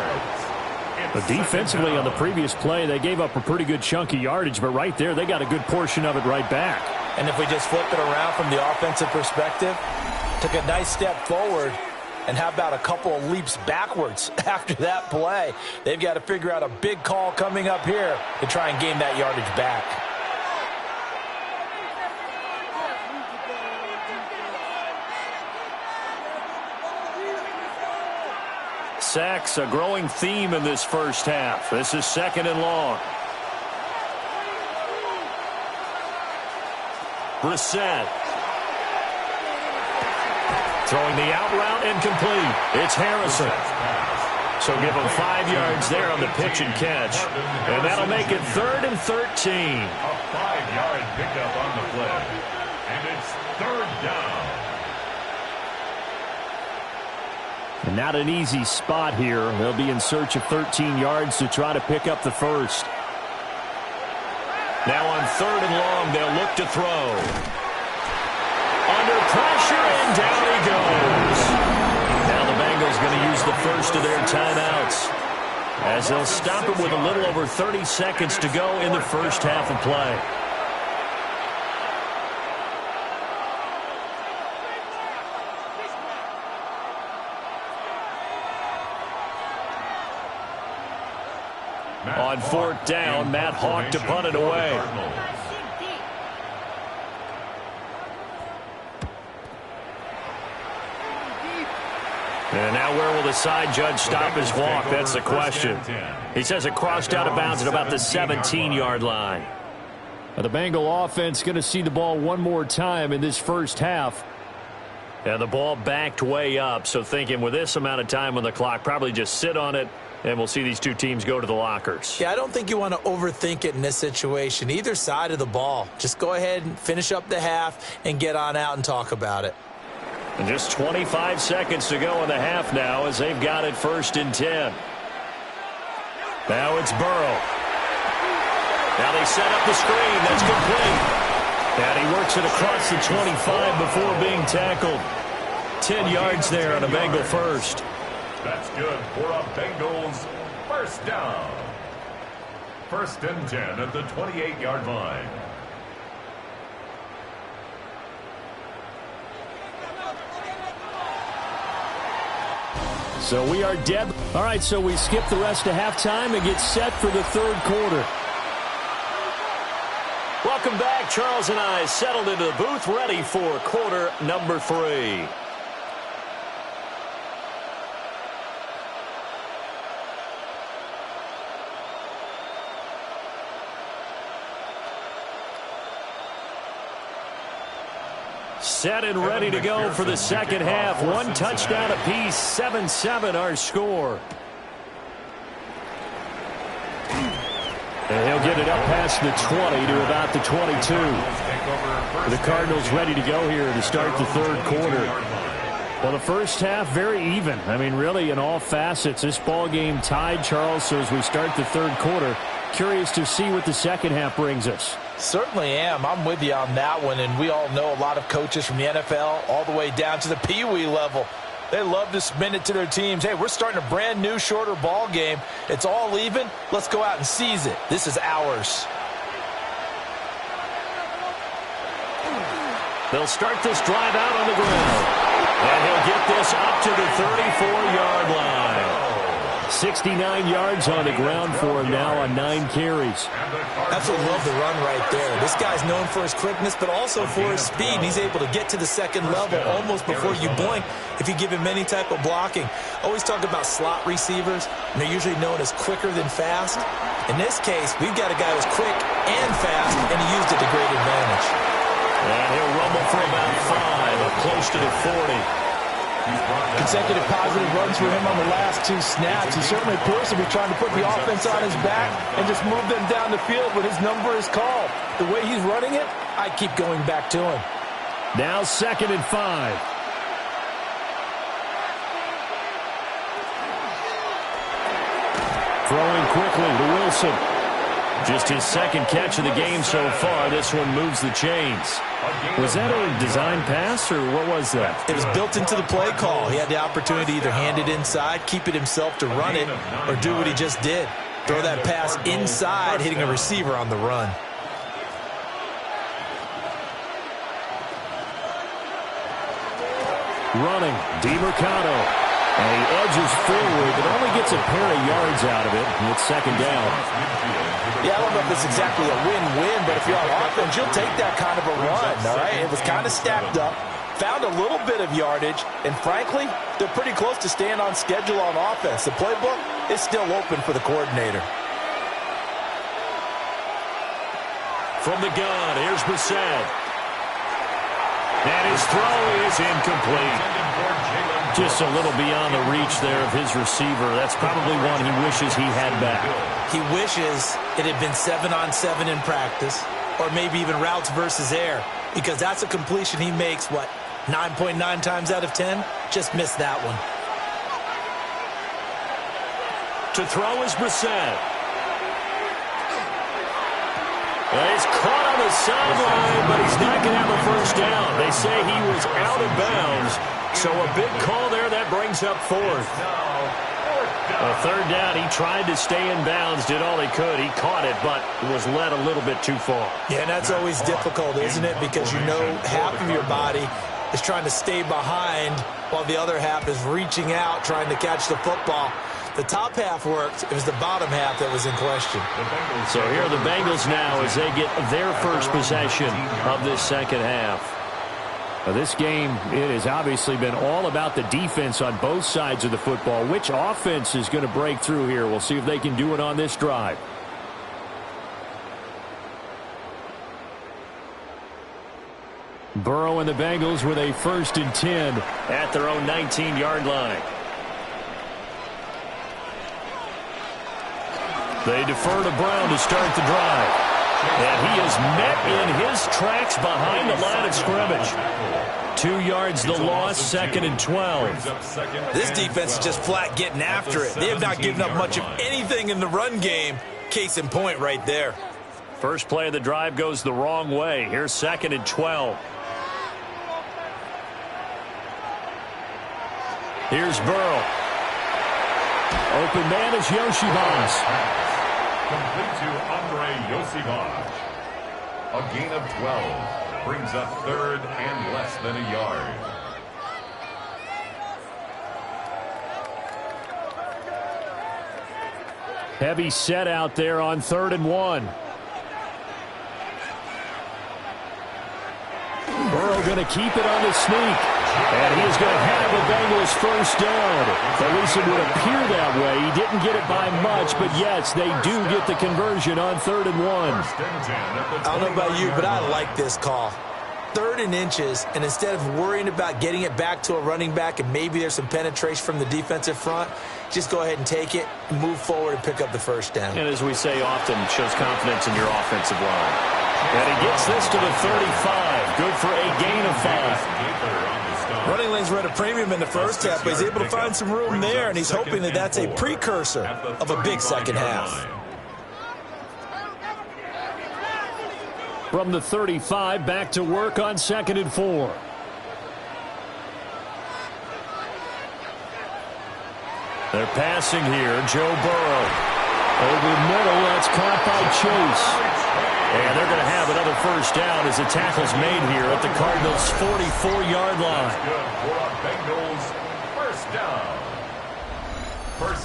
But defensively on the previous play, they gave up a pretty good chunk of yardage, but right there, they got a good portion of it right back. And if we just flip it around from the offensive perspective, took a nice step forward, and how about a couple of leaps backwards after that play? They've got to figure out a big call coming up here to try and gain that yardage back. Sacks, a growing theme in this first half. This is 2nd and long. Brissett. Throwing the out route incomplete. It's Harrison. So give him 5 yards there on the pitch and catch. And that'll make it 3rd and 13. A 5-yard pickup on the play. And it's 3rd down. And not an easy spot here. They'll be in search of 13 yards to try to pick up the first. Now on 3rd and long, they'll look to throw. Under pressure, and down he goes. Now the Bengals going to use the first of their timeouts. as they'll stop it with a little over 30 seconds to go in the first half of play. On fourth down, Matt Hawk to punt it away. And now where will the side judge stop his walk? That's the question. He says it crossed out of bounds at about the 17-yard line. The Bengal offense going to see the ball one more time in this first half. And the ball backed way up, so thinking with this amount of time on the clock, probably just sit on it, and we'll see these two teams go to the lockers. Yeah, I don't think you want to overthink it in this situation. Either side of the ball. Just go ahead and finish up the half and get on out and talk about it. And just 25 seconds to go in the half now as they've got it 1st and 10. Now it's Burrow. Now they set up the screen. That's complete. And he works it across the 25 before being tackled. 10 yards there on a Bengal first. That's good for a Bengals first down. 1st and 10 at the 28-yard line. So we are dead. All right, so we skip the rest of halftime and get set for the third quarter. Welcome back. Charles and I settled into the booth, ready for quarter number 3. Set and ready to go for the second half. One touchdown apiece, 7-7 our score. And he'll get it up past the 20 to about the 22. The Cardinals ready to go here to start the third quarter. Well, the first half, very even. I mean, really, in all facets, this ball game tied, Charles. So as we start the third quarter, curious to see what the second half brings us. Certainly am. I'm with you on that one, and we all know a lot of coaches from the NFL all the way down to the Pee-wee level. They love to spin it to their teams. Hey, we're starting a brand new, shorter ball game. It's all even. Let's go out and seize it. This is ours. They'll start this drive out on the ground. And he'll get this up to the 34-yard line. 69 yards on the ground for him now on 9 carries. Absolutely love the run right there. This guy's known for his quickness, but also for his speed. He's able to get to the second level almost before you blink if you give him any type of blocking. Always talk about slot receivers, and they're usually known as quicker than fast. In this case, we've got a guy who's quick and fast, and he used it to great advantage. And he'll rumble for about 5, up close to the 40. Consecutive positive runs for him on the last 2 snaps. He certainly appears to be trying to put the offense on his back and just move them down the field when his number is called. The way he's running it, I keep going back to him. Now 2nd and 5. Throwing quickly to Wilson. Just his second catch of the game so far. This one moves the chains. Was that a design pass, or what was that? It was built into the play call. He had the opportunity to either hand it inside, keep it himself to run it, or do what he just did. Throw that pass inside, hitting a receiver on the run. Running, DeMercado. And he edges forward, but only gets a pair of yards out of it. And it's 2nd down. Yeah, I don't know if it's exactly a win-win, but if you're on offense, you'll take that kind of a run, all right? It was kind of stacked up, found a little bit of yardage, and frankly, they're pretty close to staying on schedule on offense. The playbook is still open for the coordinator. From the gun, here's Brissett. And his throw is incomplete. Just a little beyond the reach there of his receiver. That's probably one he wishes he had back. He wishes it had been 7-on-7 in practice, or maybe even routes versus air, because that's a completion he makes, 9.9 times out of 10? Just missed that one. To throw is Brissett. He's caught on the sideline, but he's not going to have a first down. They say he was out of bounds. So a big call there that brings up 4th. A third down, he tried to stay in bounds, did all he could. He caught it, but was led a little bit too far. Yeah, and that's always difficult, isn't it? Because you know half of your body is trying to stay behind while the other half is reaching out, trying to catch the football. The top half worked. It was the bottom half that was in question. So here are the Bengals now as they get their first possession of this second half. This game, it has obviously been all about the defense on both sides of the football. Which offense is going to break through here? We'll see if they can do it on this drive. Burrow and the Bengals with a 1st and 10 at their own 19-yard line. They defer to Brown to start the drive. And he is met in his tracks behind the line of scrimmage. 2 yards the loss, 2nd and 12. This defense is just flat getting after it. They have not given up much of anything in the run game. Case in point right there. First play of the drive goes the wrong way. Here's 2nd and 12. Here's Burrow. Open man is Yoshibas. Complete to Andre Yosivas. A gain of 12 brings up 3rd and less than a yard. Heavy set out there on 3rd and 1. Burrow going to keep it on the sneak. And he is going to have a Bengals first down. At least it would appear that way. He didn't get it by much, but yes, they do get the conversion on 3rd and 1. I don't know about you, but I like this call. 3rd and inches, and instead of worrying about getting it back to a running back and maybe there's some penetration from the defensive front, just go ahead and take it, move forward, and pick up the first down. And as we say often, it shows confidence in your offensive line. And he gets this to the 35. Good for a gain of 5. Running lanes were at a premium in the first half, but he's able to find some room there, and he's hoping that that's a precursor of a big second half. From the 35, back to work on 2nd and 4. They're passing here. Joe Burrow. Over the middle, that's caught by Chase. And they're going to have another first down as the tackle's made here at the Cardinals' 44-yard line.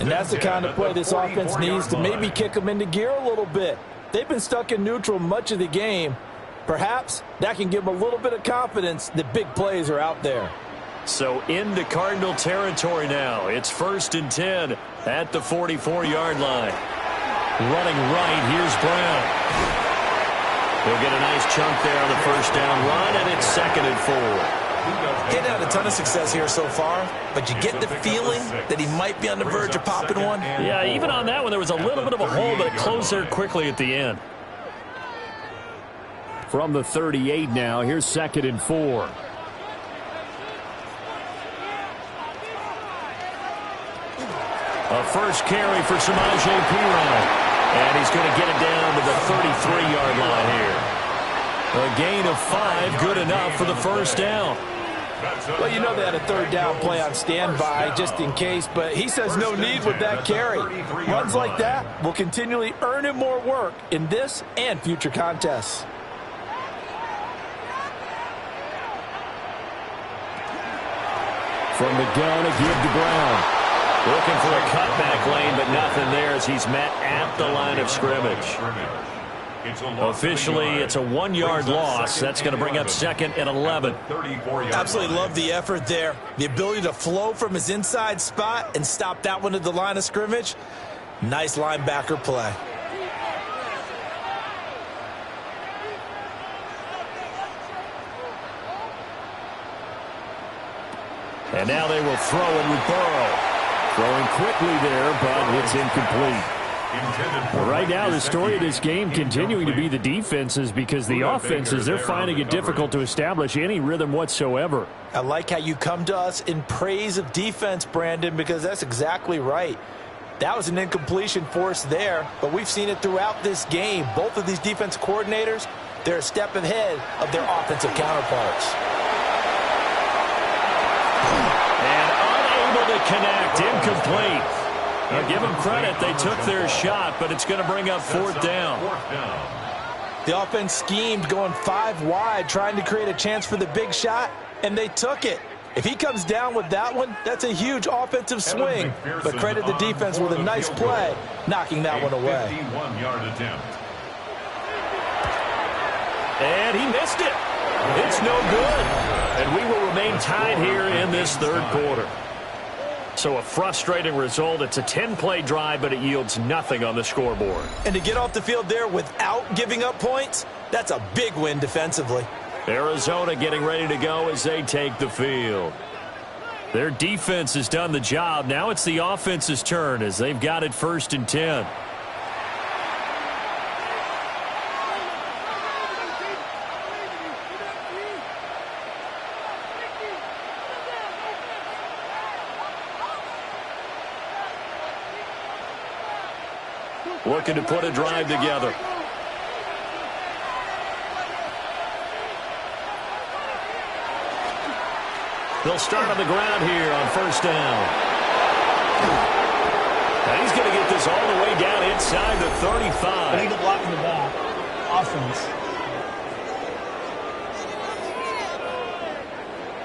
And that's the kind of play this offense needs to maybe kick them into gear a little bit. They've been stuck in neutral much of the game. Perhaps that can give them a little bit of confidence that big plays are out there. So into Cardinal territory now. It's 1st and 10 at the 44-yard line. Running right, here's Brown. He'll get a nice chunk there on the first down run, and it's 2nd and 4. He hadn't had a ton of success here so far, but you get the feeling that he might be on the verge of popping one. Yeah, even on that one, there was a little bit of a hole, but it closed there quickly at the end. From the 38 now, here's 2nd and 4. A first carry for Samaje Perine. And he's going to get it down to the 33-yard line here. A gain of 5, good enough for the first down. Well, you know they had a 3rd down play on standby just in case, but he says no need with that carry. Runs like that will continually earn him more work in this and future contests. From the gun, a give to Brown. Looking for a cutback lane, but nothing there as he's met at the line of scrimmage. Officially, it's a 1-yard loss. That's going to bring up 2nd and 11. Absolutely love the effort there. The ability to flow from his inside spot and stop that one at the line of scrimmage. Nice linebacker play. And now they will throw it with Burrow. Throwing quickly there, but it's incomplete. Right now, the story of this game continuing to be the defenses, because the offenses, they're finding it difficult to establish any rhythm whatsoever. I like how you come to us in praise of defense, Brandon, because that's exactly right. That was an incompletion forced there, but we've seen it throughout this game. Both of these defense coordinators, they're a step ahead of their offensive counterparts. And unable to connect, incomplete. I'll give them credit. They took their shot, but it's going to bring up fourth down. The offense schemed going 5 wide, trying to create a chance for the big shot, and they took it. If he comes down with that one, that's a huge offensive swing. But credit the defense with a nice play, knocking that one away. 51-yard attempt. And he missed it. It's no good. And we will remain tied here in this third quarter. So a frustrating result. It's a 10-play drive, but it yields nothing on the scoreboard. And to get off the field there without giving up points, that's a big win defensively. Arizona getting ready to go as they take the field. Their defense has done the job. Now it's the offense's turn as they've got it 1st and 10. Looking to put a drive together. They'll start on the ground here on 1st down. Now he's going to get this all the way down inside the 35. Illegal block in the back. Offense.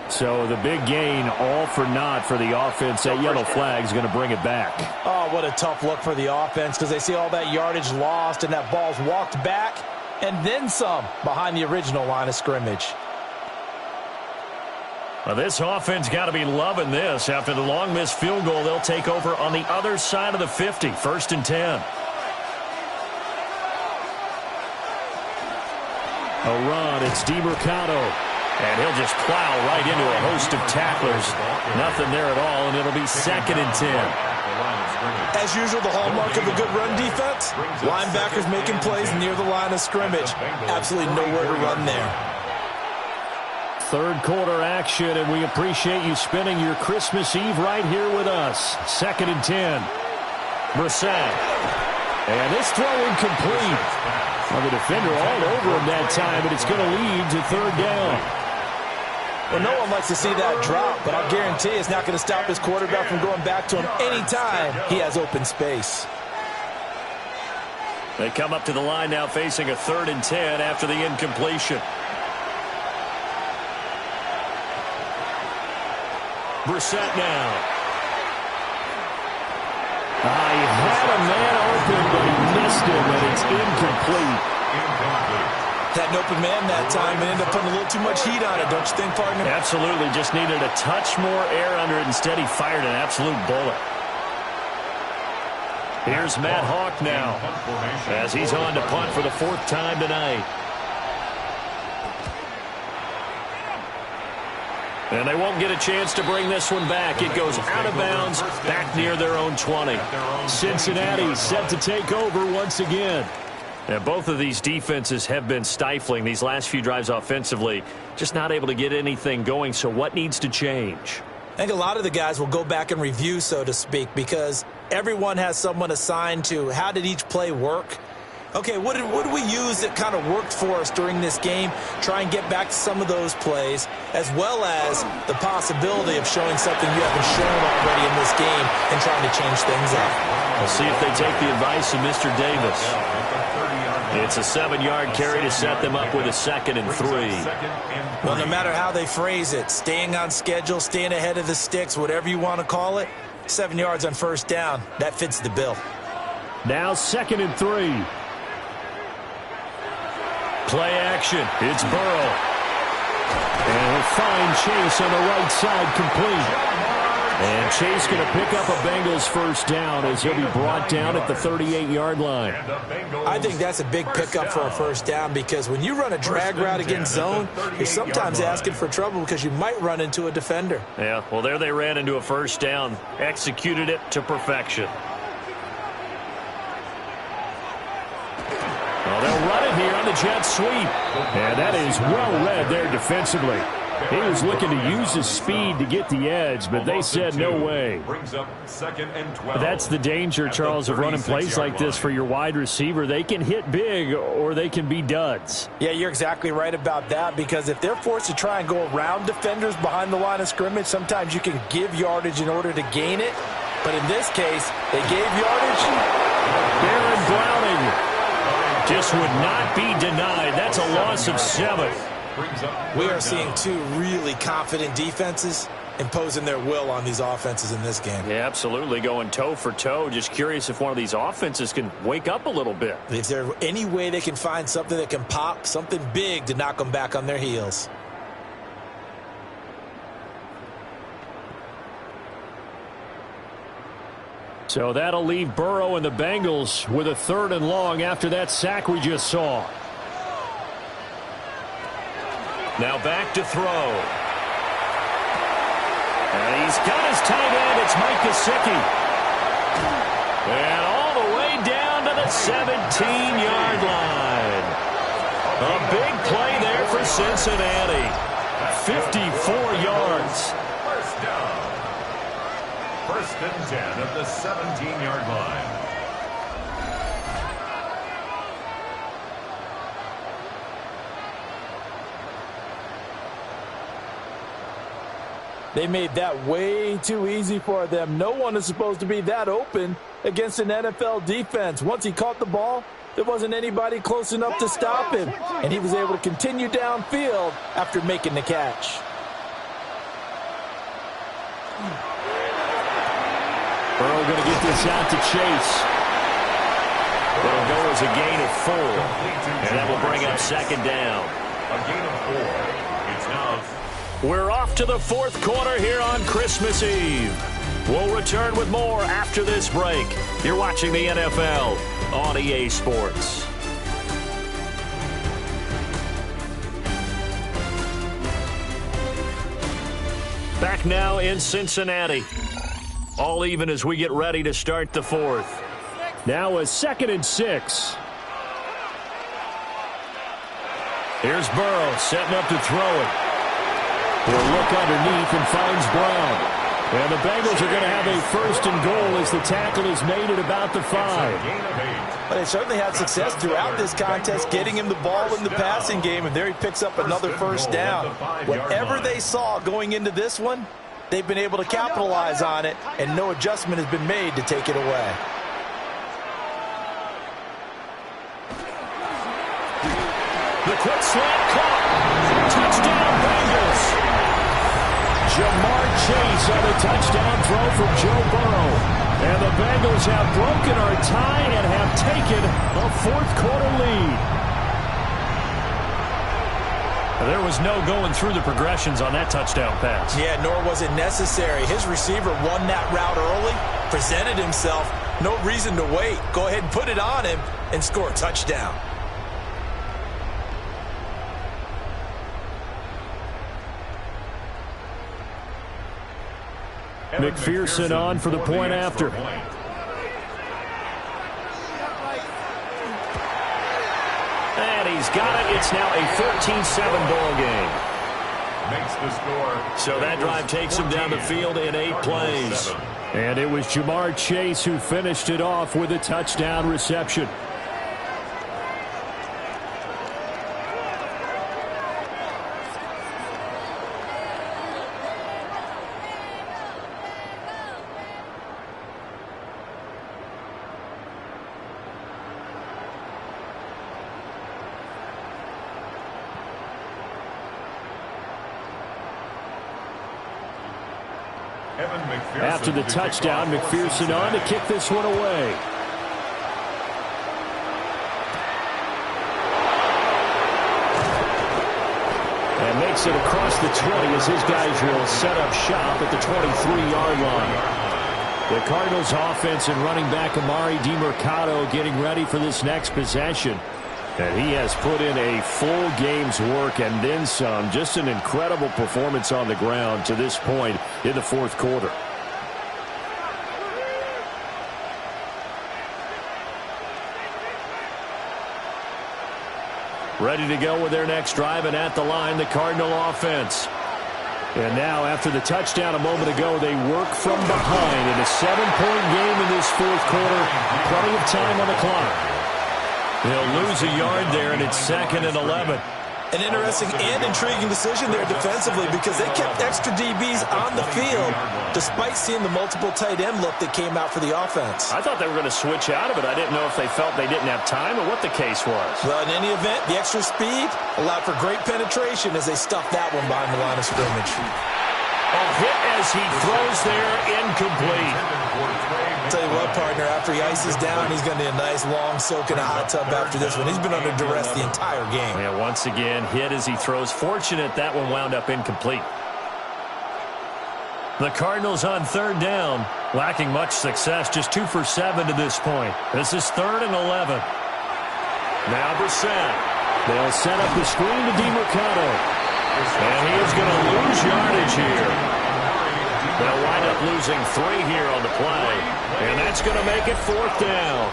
So the big gain, all for naught for the offense. That yellow flag is going to bring it back. Oh, what a tough look for the offense because they see all that yardage lost and that ball's walked back and then some behind the original line of scrimmage. Well, this offense got to be loving this. After the long missed field goal, they'll take over on the other side of the 50, 1st and 10. A run, it's DeMercado. And he'll just plow right into a host of tacklers. Nothing there at all, and it'll be 2nd and 10. As usual, the hallmark of a good run defense, linebackers making plays near the line of scrimmage. Absolutely nowhere to run there. Third quarter action, and we appreciate you spending your Christmas Eve right here with us. 2nd and 10. Brissett. And this throw incomplete. Well, the defender all over him that time, but it's going to lead to 3rd down. Well, no one likes to see that drop, but I guarantee it's not going to stop his quarterback from going back to him anytime he has open space. They come up to the line now facing a 3rd and 10 after the incompletion. Brissett now. He had a man open, but he missed him, and it's incomplete. Had an open man that time and ended up putting a little too much heat on it, don't you think, partner? Absolutely. Just needed a touch more air under it. Instead, he fired an absolute bullet. Here's Matt Hawk now as he's on to punt for the 4th time tonight. And they won't get a chance to bring this one back. It goes out of bounds, back near their own 20. Cincinnati set to take over once again. And both of these defenses have been stifling these last few drives offensively. Just not able to get anything going, so what needs to change? I think a lot of the guys will go back and review, so to speak, because everyone has someone assigned to how did each play work. Okay, what did we use that kind of worked for us during this game? Try and get back to some of those plays, as well as the possibility of showing something you haven't shown already in this game and trying to change things up. We'll see if they take the advice of Mr. Davis. It's a 7-yard carry to set them up with a 2nd and 3. Well, no matter how they phrase it, staying on schedule, staying ahead of the sticks, whatever you want to call it, 7 yards on 1st down, that fits the bill. Now 2nd and 3. Play action. It's Burrow. And he'll find Chase on the right side complete. And Chase going to pick up a Bengals 1st down as he'll be brought down at the 38-yard line. I think that's a big pickup for a 1st down because when you run a drag route against zone, you're sometimes asking for trouble because you might run into a defender. Yeah, well, there they ran into a 1st down. Executed it to perfection. Well, they'll run it here on the jet sweep. And that is well read there defensively. He was looking to use his speed to get the edge, but they said no way. That's the danger, Charles, of running plays like this for your wide receiver. They can hit big or they can be duds. Yeah, you're exactly right about that because if they're forced to try and go around defenders behind the line of scrimmage, sometimes you can give yardage in order to gain it. But in this case, they gave yardage. Baron Browning just would not be denied. That's a loss of 7. We are seeing two really confident defenses imposing their will on these offenses in this game. Yeah, absolutely, going toe for toe. Just curious if one of these offenses can wake up a little bit. Is there any way they can find something that can pop, something big to knock them back on their heels? So that'll leave Burrow and the Bengals with a 3rd and long after that sack we just saw. Now back to throw. And he's got his tight end. It's Mike Gesicki. And all the way down to the 17-yard line. A big play there for Cincinnati. 54 yards. First down. 1st and 10 at the 17-yard line. They made that way too easy for them. No one is supposed to be that open against an NFL defense. Once he caught the ball, there wasn't anybody close enough to stop him, and he was able to continue downfield after making the catch. Burrow going to get this out to Chase. It'll go as a gain of 4. And that will bring up 2nd down. A gain of 4. It's now. We're off to the 4th quarter here on Christmas Eve. We'll return with more after this break. You're watching the NFL on EA Sports. Back now in Cincinnati. All even as we get ready to start the 4th. Now a 2nd and 6. Here's Burrow setting up to throw it. He'll look underneath and finds Brown. And the Bengals are going to have a 1st and goal as the tackle is made at about the 5. But they certainly had success throughout this contest, getting him the ball in the passing game, and there he picks up another 1st down. Whatever they saw going into this one, they've been able to capitalize on it, and no adjustment has been made to take it away. The quick slant caught. Touchdown Bengals. Jamar Chase on the touchdown throw from Joe Burrow. And the Bengals have broken our tie and have taken a 4th quarter lead. There was no going through the progressions on that touchdown pass. Yeah, nor was it necessary. His receiver won that route early, presented himself, no reason to wait. Go ahead and put it on him and score a touchdown. McPherson on for the point after. And he's got it. It's now a 13-7 ball game. Makes the score. So that drive takes him down the field in 8 plays. And it was Jamar Chase who finished it off with a touchdown reception. After the touchdown, McPherson on to kick this one away. And makes it across the 20 as his guys will set up shop at the 23-yard line. The Cardinals offense and running back Amari DiMercato getting ready for this next possession. And he has put in a full game's work and then some. Just an incredible performance on the ground to this point in the 4th quarter. Ready to go with their next drive, and at the line, the Cardinal offense. And now, after the touchdown a moment ago, they work from behind in a 7-point game in this 4th quarter. Plenty of time on the clock. They'll lose a yard there, and it's 2nd and 11. An interesting and intriguing decision there defensively because they kept extra DBs on the field despite seeing the multiple tight end look that came out for the offense. I thought they were going to switch out of it. I didn't know if they felt they didn't have time or what the case was. Well, in any event, the extra speed allowed for great penetration as they stuffed that one behind the line of scrimmage. A hit as he throws there, incomplete. I'll tell you what, partner, after he ices down, he's going to need a nice long soak in a hot tub after this one. He's been under duress the entire game. Yeah, once again, hit as he throws. Fortunate that one wound up incomplete. The Cardinals on third down, lacking much success, just 2 for 7 to this point. This is 3rd and 11. Now Brissett. They'll set up the screen to DeMercado. And he is going to lose yardage here. They'll wind up losing 3 here on the play. And that's going to make it 4th down.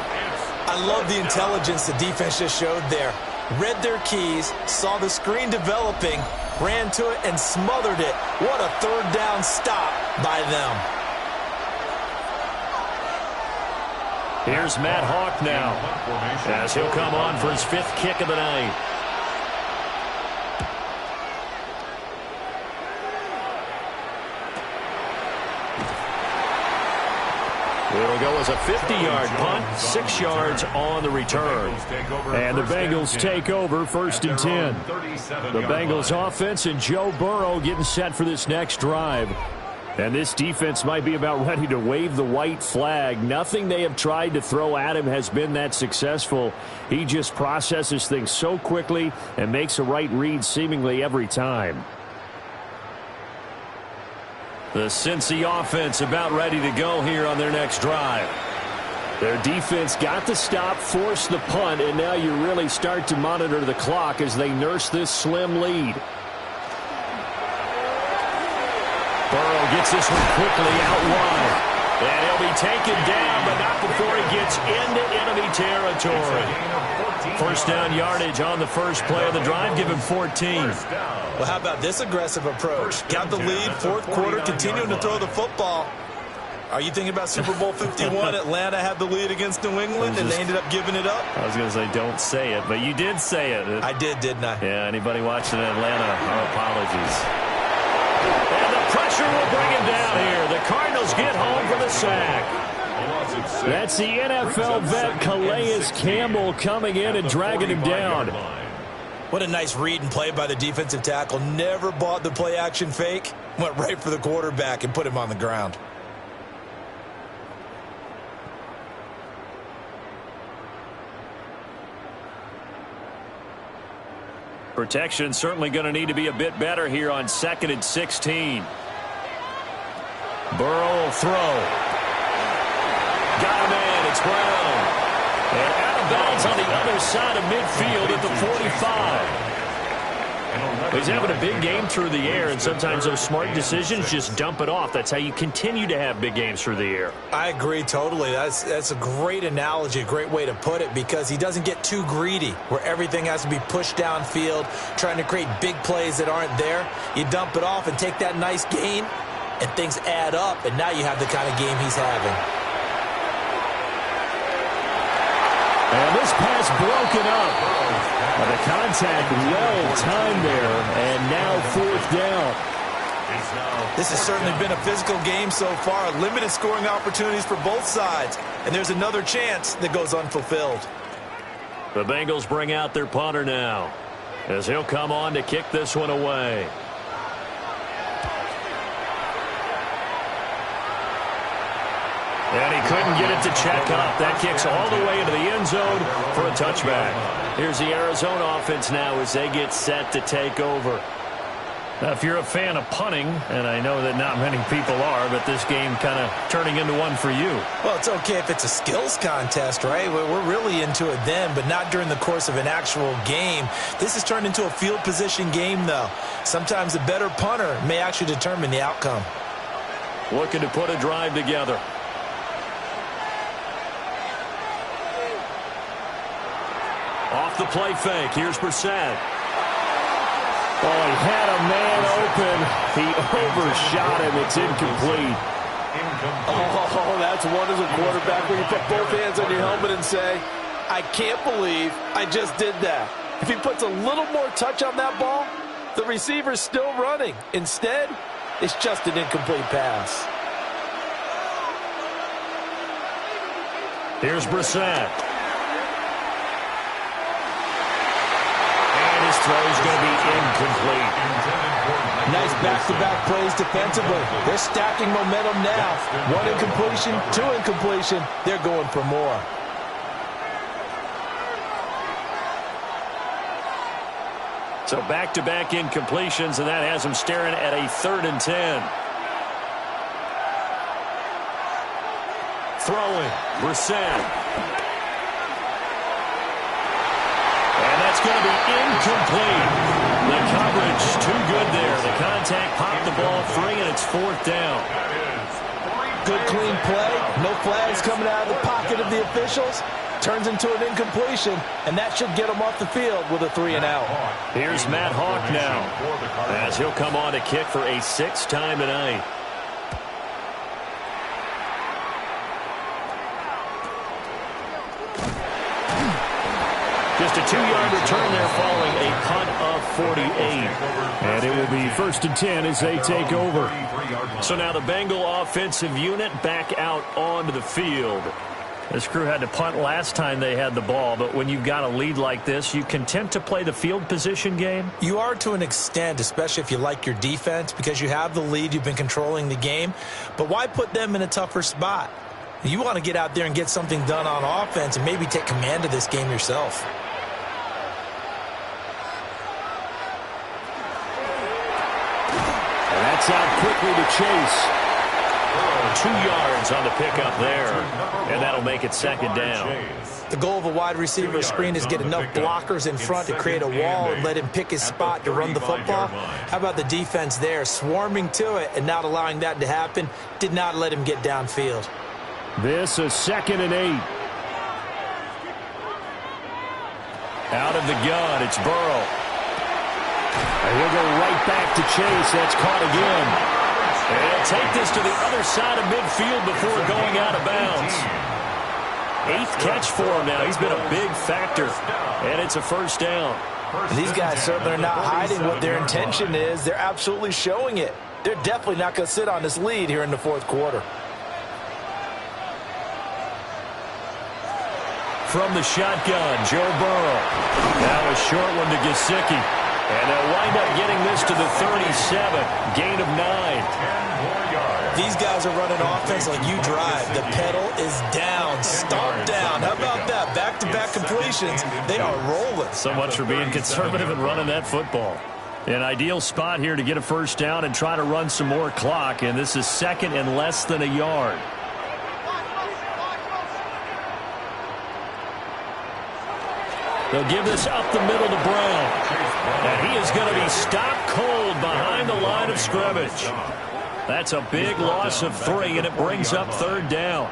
I love the intelligence the defense just showed there. Read their keys, saw the screen developing, ran to it, and smothered it. What a 3rd down stop by them. Here's Matt Hawk now, as he'll come on for his 5th kick of the night. It'll go as a 50-yard punt, 6 yards on the return. And the Bengals take over 1st and 10. The Bengals offense and Joe Burrow getting set for this next drive. And this defense might be about ready to wave the white flag. Nothing they have tried to throw at him has been that successful. He just processes things so quickly and makes a right read seemingly every time. The Cincy offense about ready to go here on their next drive. Their defense got the stop, forced the punt, and now you really start to monitor the clock as they nurse this slim lead. Burrow gets this one quickly out wide. And he'll be taken down, but not before he gets into enemy territory. 1st down yardage on the first play of the drive, give him 14. Well, how about this aggressive approach? Got the lead, 4th quarter, continuing to throw the football. Are you thinking about Super Bowl 51? Atlanta had the lead against New England, and they ended up giving it up? I was going to say don't say it, but you did say it. I did, didn't I? Yeah, anybody watching Atlanta, our apologies. And the pressure will bring him down here. The Cardinals get home for the sack. That's the NFL vet Calais Campbell coming in and dragging him down. What a nice read and play by the defensive tackle. Never bought the play-action fake. Went right for the quarterback and put him on the ground. Protection certainly going to need to be a bit better here on 2nd and 16. Burrow will throw. Got him in. It's Brown. And out of bounds on the other side of midfield at the 45. He's having a big game through the air, and sometimes those smart decisions just dump it off. That's how you continue to have big games through the air. I agree totally. That's a great analogy, a great way to put it, because he doesn't get too greedy where everything has to be pushed downfield, trying to create big plays that aren't there. You dump it off and take that nice gain, and things add up, and now you have the kind of game he's having. And this pass broken up. The contact well timed there, and now 4th down. This has certainly been a physical game so far. Limited scoring opportunities for both sides, and there's another chance that goes unfulfilled. The Bengals bring out their punter now, as he'll come on to kick this one away. And he couldn't get it to check up. That kicks all the way into the end zone for a touchback. Here's the Arizona offense now as they get set to take over. Now, if you're a fan of punting, and I know that not many people are, but this game kind of turning into one for you. Well, it's okay if it's a skills contest, right? We're really into it then, but not during the course of an actual game. This has turned into a field position game, though. Sometimes the better punter may actually determine the outcome. Looking to put a drive together. Off the play fake. Here's Brissett. Oh, he had a man open. He overshot him. It's incomplete. Oh, that's one as a quarterback where you put both hands on your helmet and say, I can't believe I just did that. If he puts a little more touch on that ball, the receiver's still running. Instead, it's just an incomplete pass. Here's Brissett. And his throw is going to be incomplete. Nice back-to-back plays defensively. They're stacking momentum now. One incompletion, two incompletion. They're going for more. So back-to-back incompletions, and that has him staring at a 3rd and 10. Throwing, Brissett. And that's going to be incomplete. The coverage too good there. The contact popped the ball free, and it's 4th down. Good clean play. No flags coming out of the pocket of the officials. Turns into an incompletion, and that should get him off the field with a 3-and-out. Here's Matt Hawk now, as he'll come on to kick for a 6th time tonight. Just a 2-yard return there following a punt of 48. And it will be 1st and 10 as they take over. So now the Bengal offensive unit back out onto the field. This crew had to punt last time they had the ball, but when you've got a lead like this, you content to play the field position game? You are to an extent, especially if you like your defense, because you have the lead, you've been controlling the game. But why put them in a tougher spot? You want to get out there and get something done on offense and maybe take command of this game yourself. And that's out quickly to Chase. 2 yards on the pickup there, and that'll make it 2nd down. The goal of a wide receiver screen is get enough blockers in front to create a wall and let him pick his spot to run the football. How about the defense there, swarming to it and not allowing that to happen? Did not let him get downfield. This is 2nd and 8. Out of the gun, it's Burrow. And he'll go right back to Chase. That's caught again. And he'll take this to the other side of midfield before going out of bounds. 8th catch for him now. He's been a big factor. And it's a 1st down. And these guys certainly are not hiding what their intention is. They're absolutely showing it. They're definitely not going to sit on this lead here in the 4th quarter. From the shotgun, Joe Burrow. Now a short one to Gesicki. And they'll wind up getting this to the 37. Gain of 9. These guys are running offense like you drive. The pedal is down, stomp down. How about that? Back-to-back completions. They are rolling. So much for being conservative and running that football. An ideal spot here to get a 1st down and try to run some more clock. And this is 2nd and less than a yard. They'll give this up the middle to Brown. And he is going to be stopped cold behind the line of scrimmage. That's a big loss of 3, and it brings up 3rd down.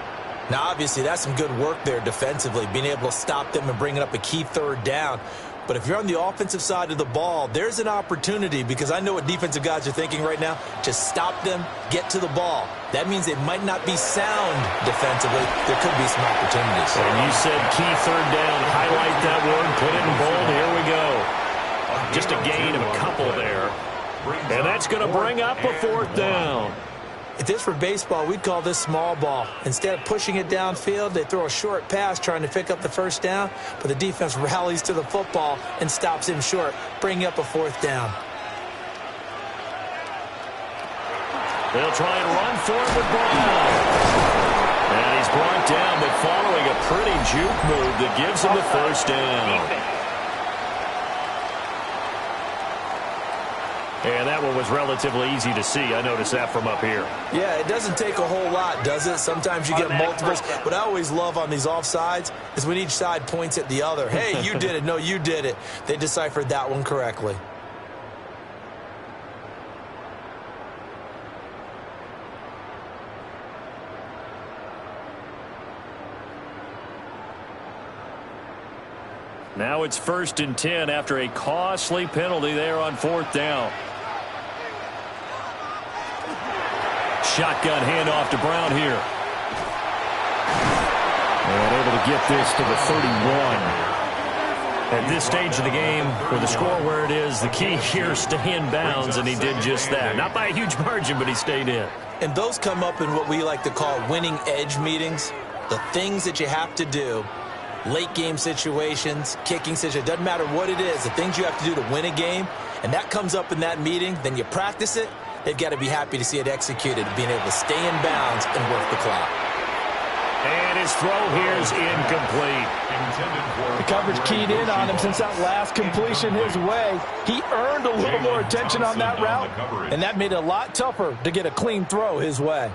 Now, obviously, that's some good work there defensively, being able to stop them and bringing up a key 3rd down. But if you're on the offensive side of the ball, there's an opportunity, because I know what defensive guys are thinking right now. Just stop them, get to the ball. That means they might not be sound defensively. There could be some opportunities. And you said key 3rd down. Highlight that word, put it in bold. Here we go. Just a gain of a couple there. And that's going to bring up a 4th down. If this were baseball, we'd call this small ball. Instead of pushing it downfield, they throw a short pass trying to pick up the 1st down, but the defense rallies to the football and stops him short, bringing up a 4th down. They'll try and run for it with Brown. And he's brought down, but following a pretty juke move that gives him the 1st down. And that one was relatively easy to see. I noticed that from up here. Yeah, it doesn't take a whole lot, does it? Sometimes you get multiples. What I always love on these offsides is when each side points at the other. Hey, you did it. No, you did it. They deciphered that one correctly. Now it's 1st and 10 after a costly penalty there on 4th down. Shotgun handoff to Brown here. And able to get this to the 31. At this stage of the game, with the score where it is, the key here is stay in bounds, and he did just that. Not by a huge margin, but he stayed in. And those come up in what we like to call winning edge meetings. The things that you have to do, late game situations, kicking situations, doesn't matter what it is, the things you have to do to win a game, and that comes up in that meeting, then you practice it, they've got to be happy to see it executed, being able to stay in bounds and work the clock. And his throw here is incomplete. The coverage keyed in on him since that last completion his way. He earned a little more attention on that route, and that made it a lot tougher to get a clean throw his way.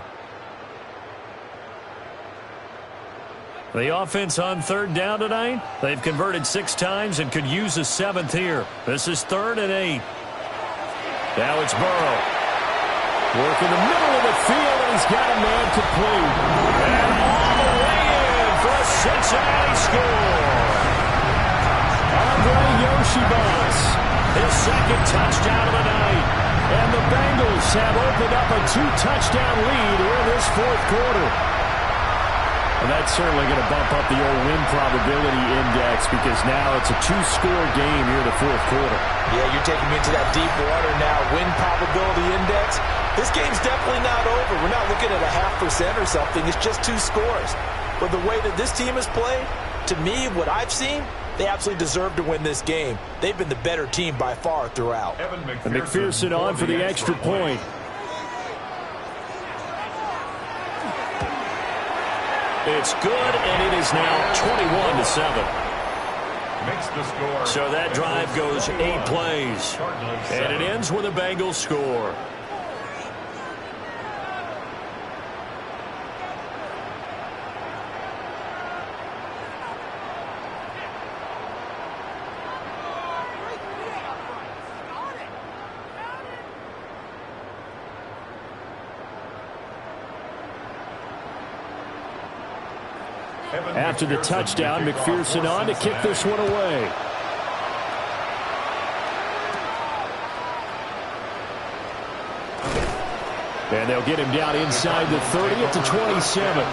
The offense on third down tonight, they've converted 6 times and could use a 7th here. This is 3rd and 8. Now it's Burrow. Work in the middle of the field, and he's got a man complete. And all the way in for a Cincinnati score. Yoshibas, his 2nd touchdown of the night. And the Bengals have opened up a 2-touchdown lead here in this 4th quarter. And that's certainly going to bump up the old win probability index because now it's a 2-score game here in the 4th quarter. Yeah, you're taking me into that deep water now. Win probability index. This game's definitely not over. We're not looking at a 0.5% or something. It's just 2 scores. But the way that this team has played, to me, what I've seen, they absolutely deserve to win this game. They've been the better team by far throughout. And McPherson on for the extra point. It's good, and it is now 21-7. Makes the score. So that drive goes 8 plays, and it ends with a Bengals score. After the touchdown, McPherson on to kick this one away. And they'll get him down inside the 30 at the 27.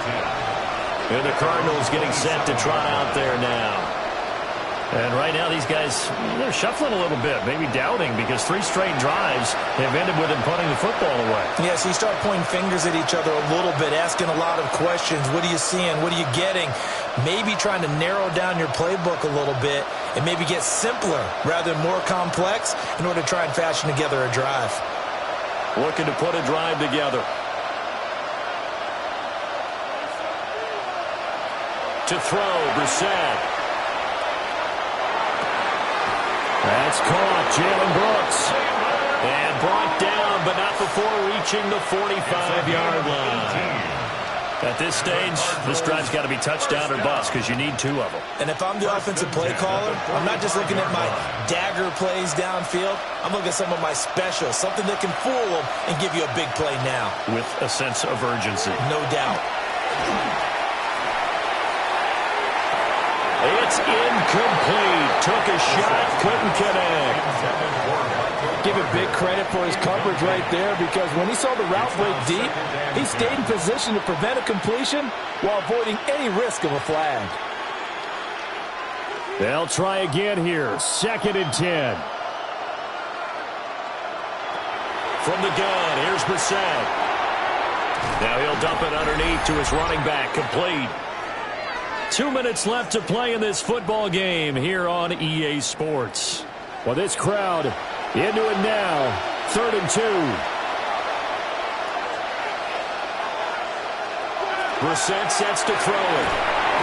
And the Cardinals getting set to trot out there now. And right now these guys, they're shuffling a little bit, maybe doubting, because 3 straight drives have ended with them putting the football away. Yeah, so you start pointing fingers at each other a little bit, asking a lot of questions. What are you seeing? What are you getting? Maybe trying to narrow down your playbook a little bit and maybe get simpler rather than more complex in order to try and fashion together a drive. Looking to put a drive together. To throw, Brissett. That's caught, Jalen Brooks. And brought down, but not before reaching the 45-yard line. At this stage, this drive's got to be touchdown or bust because you need 2 of them. And if I'm the offensive play caller, I'm not just looking at my dagger plays downfield. I'm looking at some of my specials, something that can fool them and give you a big play now. With a sense of urgency. No doubt. It's incomplete. Took a shot, couldn't connect. Give it big credit for his coverage right there, because when he saw the route break deep, he stayed in position to prevent a completion while avoiding any risk of a flag. They'll try again here. 2nd and 10. From the gun, here's Brissett. Now he'll dump it underneath to his running back, complete. 2 minutes left to play in this football game here on EA Sports. Well, this crowd into it now. 3rd and 2. Brissett sets to throw it.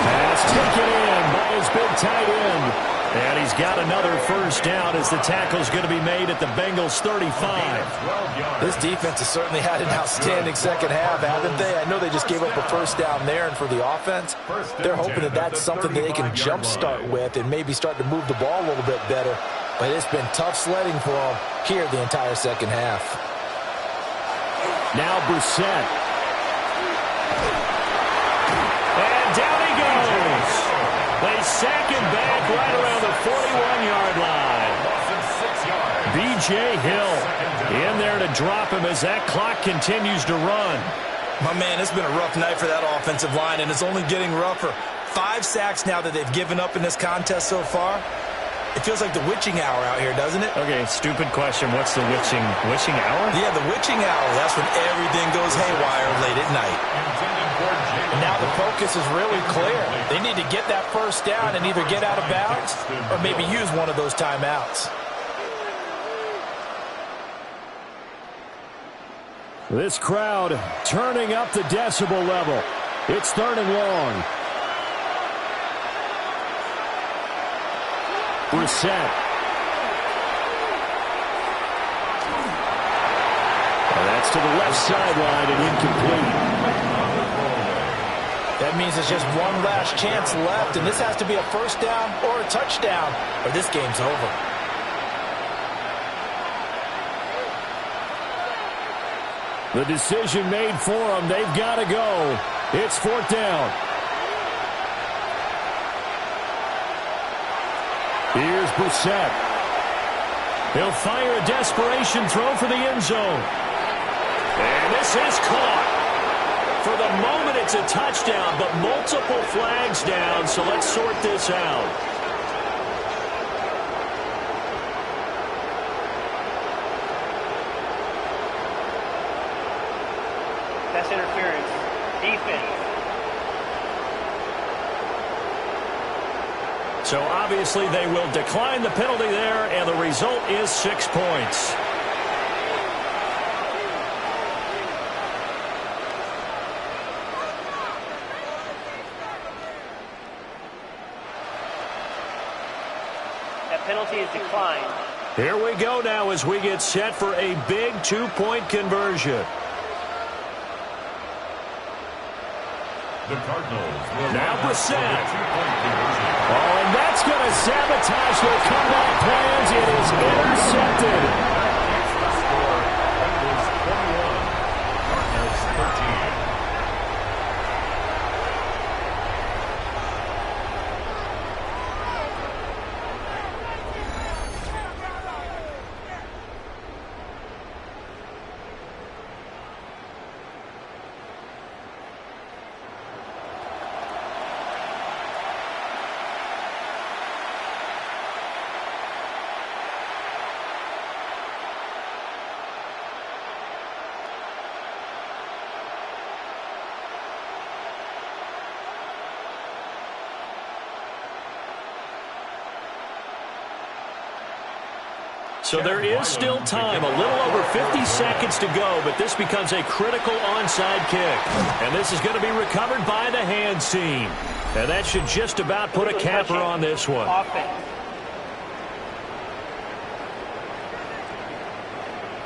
Pass taken in by his big tight end. And he's got another first down as the tackle's going to be made at the Bengals 35. This defense has certainly had an outstanding second half, haven't they? I know they just gave up a first down there, and for the offense, they're hoping that that's something that they can jumpstart with and maybe start to move the ball a little bit better. But it's been tough sledding for them here the entire second half. Now Brissett. And down he goes. They sack him back right around the 41-yard line. B.J. Hill in there to drop him as that clock continues to run. My man, it's been a rough night for that offensive line, and it's only getting rougher. 5 sacks now that they've given up in this contest so far. It feels like the witching hour out here, doesn't it? Okay, stupid question. What's the witching hour? Yeah, the witching hour. That's when everything goes haywire late at night. And now the focus is really clear. They need to get that first down and either get out of bounds or maybe use one of those timeouts. This crowd turning up the decibel level. It's 3rd and long. Brissett. And that's to the left sideline and incomplete. That means it's just one last chance left, and this has to be a first down or a touchdown, or this game's over. The decision made for them. They've got to go. It's 4th down. Here's Brissett. He'll fire a desperation throw for the end zone. And this is caught. For the moment, it's a touchdown, but multiple flags down, so let's sort this out. That's interference. Defense. So obviously they will decline the penalty there, and the result is 6 points. That penalty is declined. Here we go now as we get set for a big 2-point conversion. The Cardinals will Now Brissett. conversion. Oh, and that's going to sabotage their comeback plans. It is intercepted. That's the score. Bengals 21, Cardinals 13. So there is still time, a little over 50 seconds to go, but this becomes a critical onside kick. And this is going to be recovered by the hands team. And that should just about put a capper on this one. Offense.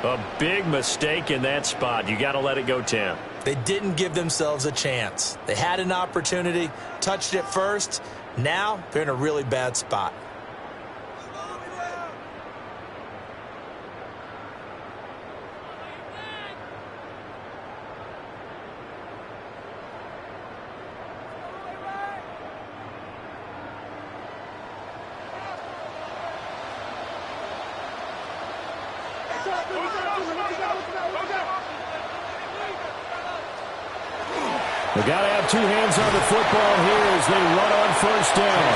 A big mistake in that spot. You got to let it go, Tim. They didn't give themselves a chance. They had an opportunity, touched it first. Now they're in a really bad spot. They got to have two hands on the football here as they run on first down.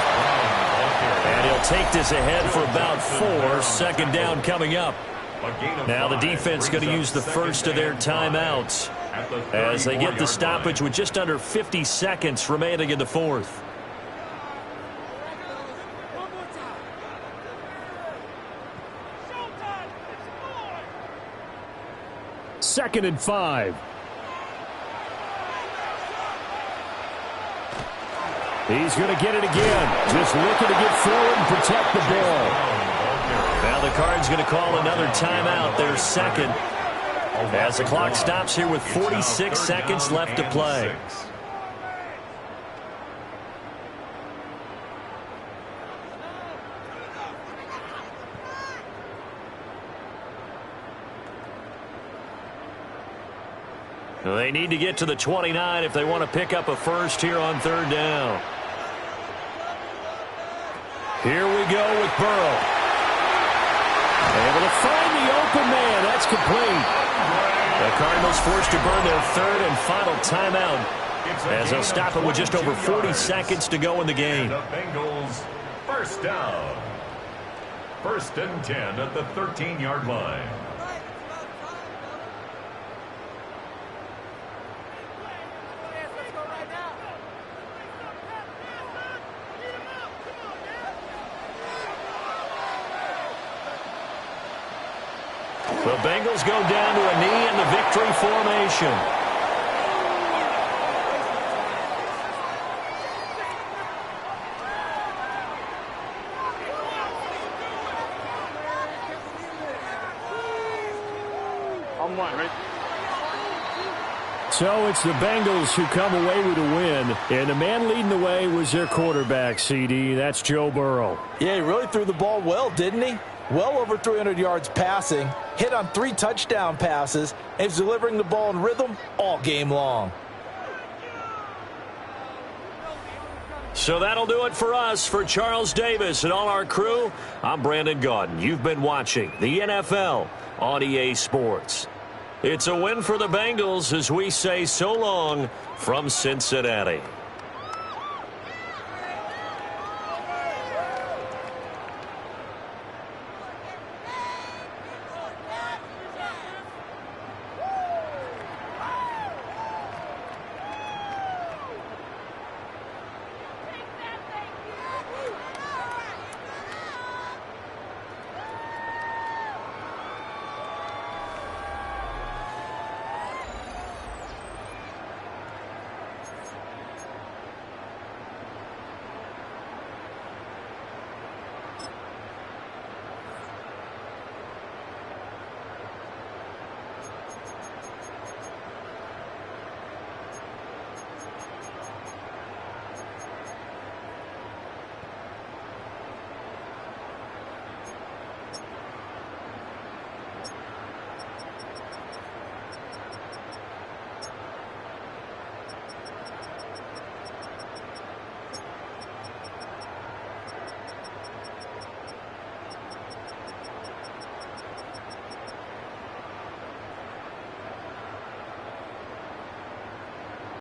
And he'll take this ahead for about 4. Second down coming up. Now the defense going to use the first of their timeouts as they get the stoppage with just under 50 seconds remaining in the fourth. Second and 5. He's going to get it again. Just looking to get forward and protect the ball. Now the Cards going to call another timeout, their second, as the clock stops here with 46 seconds left to play. They need to get to the 29 if they want to pick up a first here on third down. Here we go with Burrow. Able to find the open man. That's complete. The Cardinals forced to burn their third and final timeout as they'll stop it with just over 40 seconds to go in the game. The Bengals first down. First and 10 at the 13-yard line. The Bengals go down to a knee in the victory formation. On one, right? So it's the Bengals who come away with a win, and the man leading the way was their quarterback, CD. That's Joe Burrow. Yeah, he really threw the ball well, didn't he? Well over 300 yards passing, hit on 3 touchdown passes, and he's delivering the ball in rhythm all game long. So that'll do it for us. For Charles Davis and all our crew, I'm Brandon Gaudin. You've been watching the NFL on EA Sports. It's a win for the Bengals as we say so long from Cincinnati.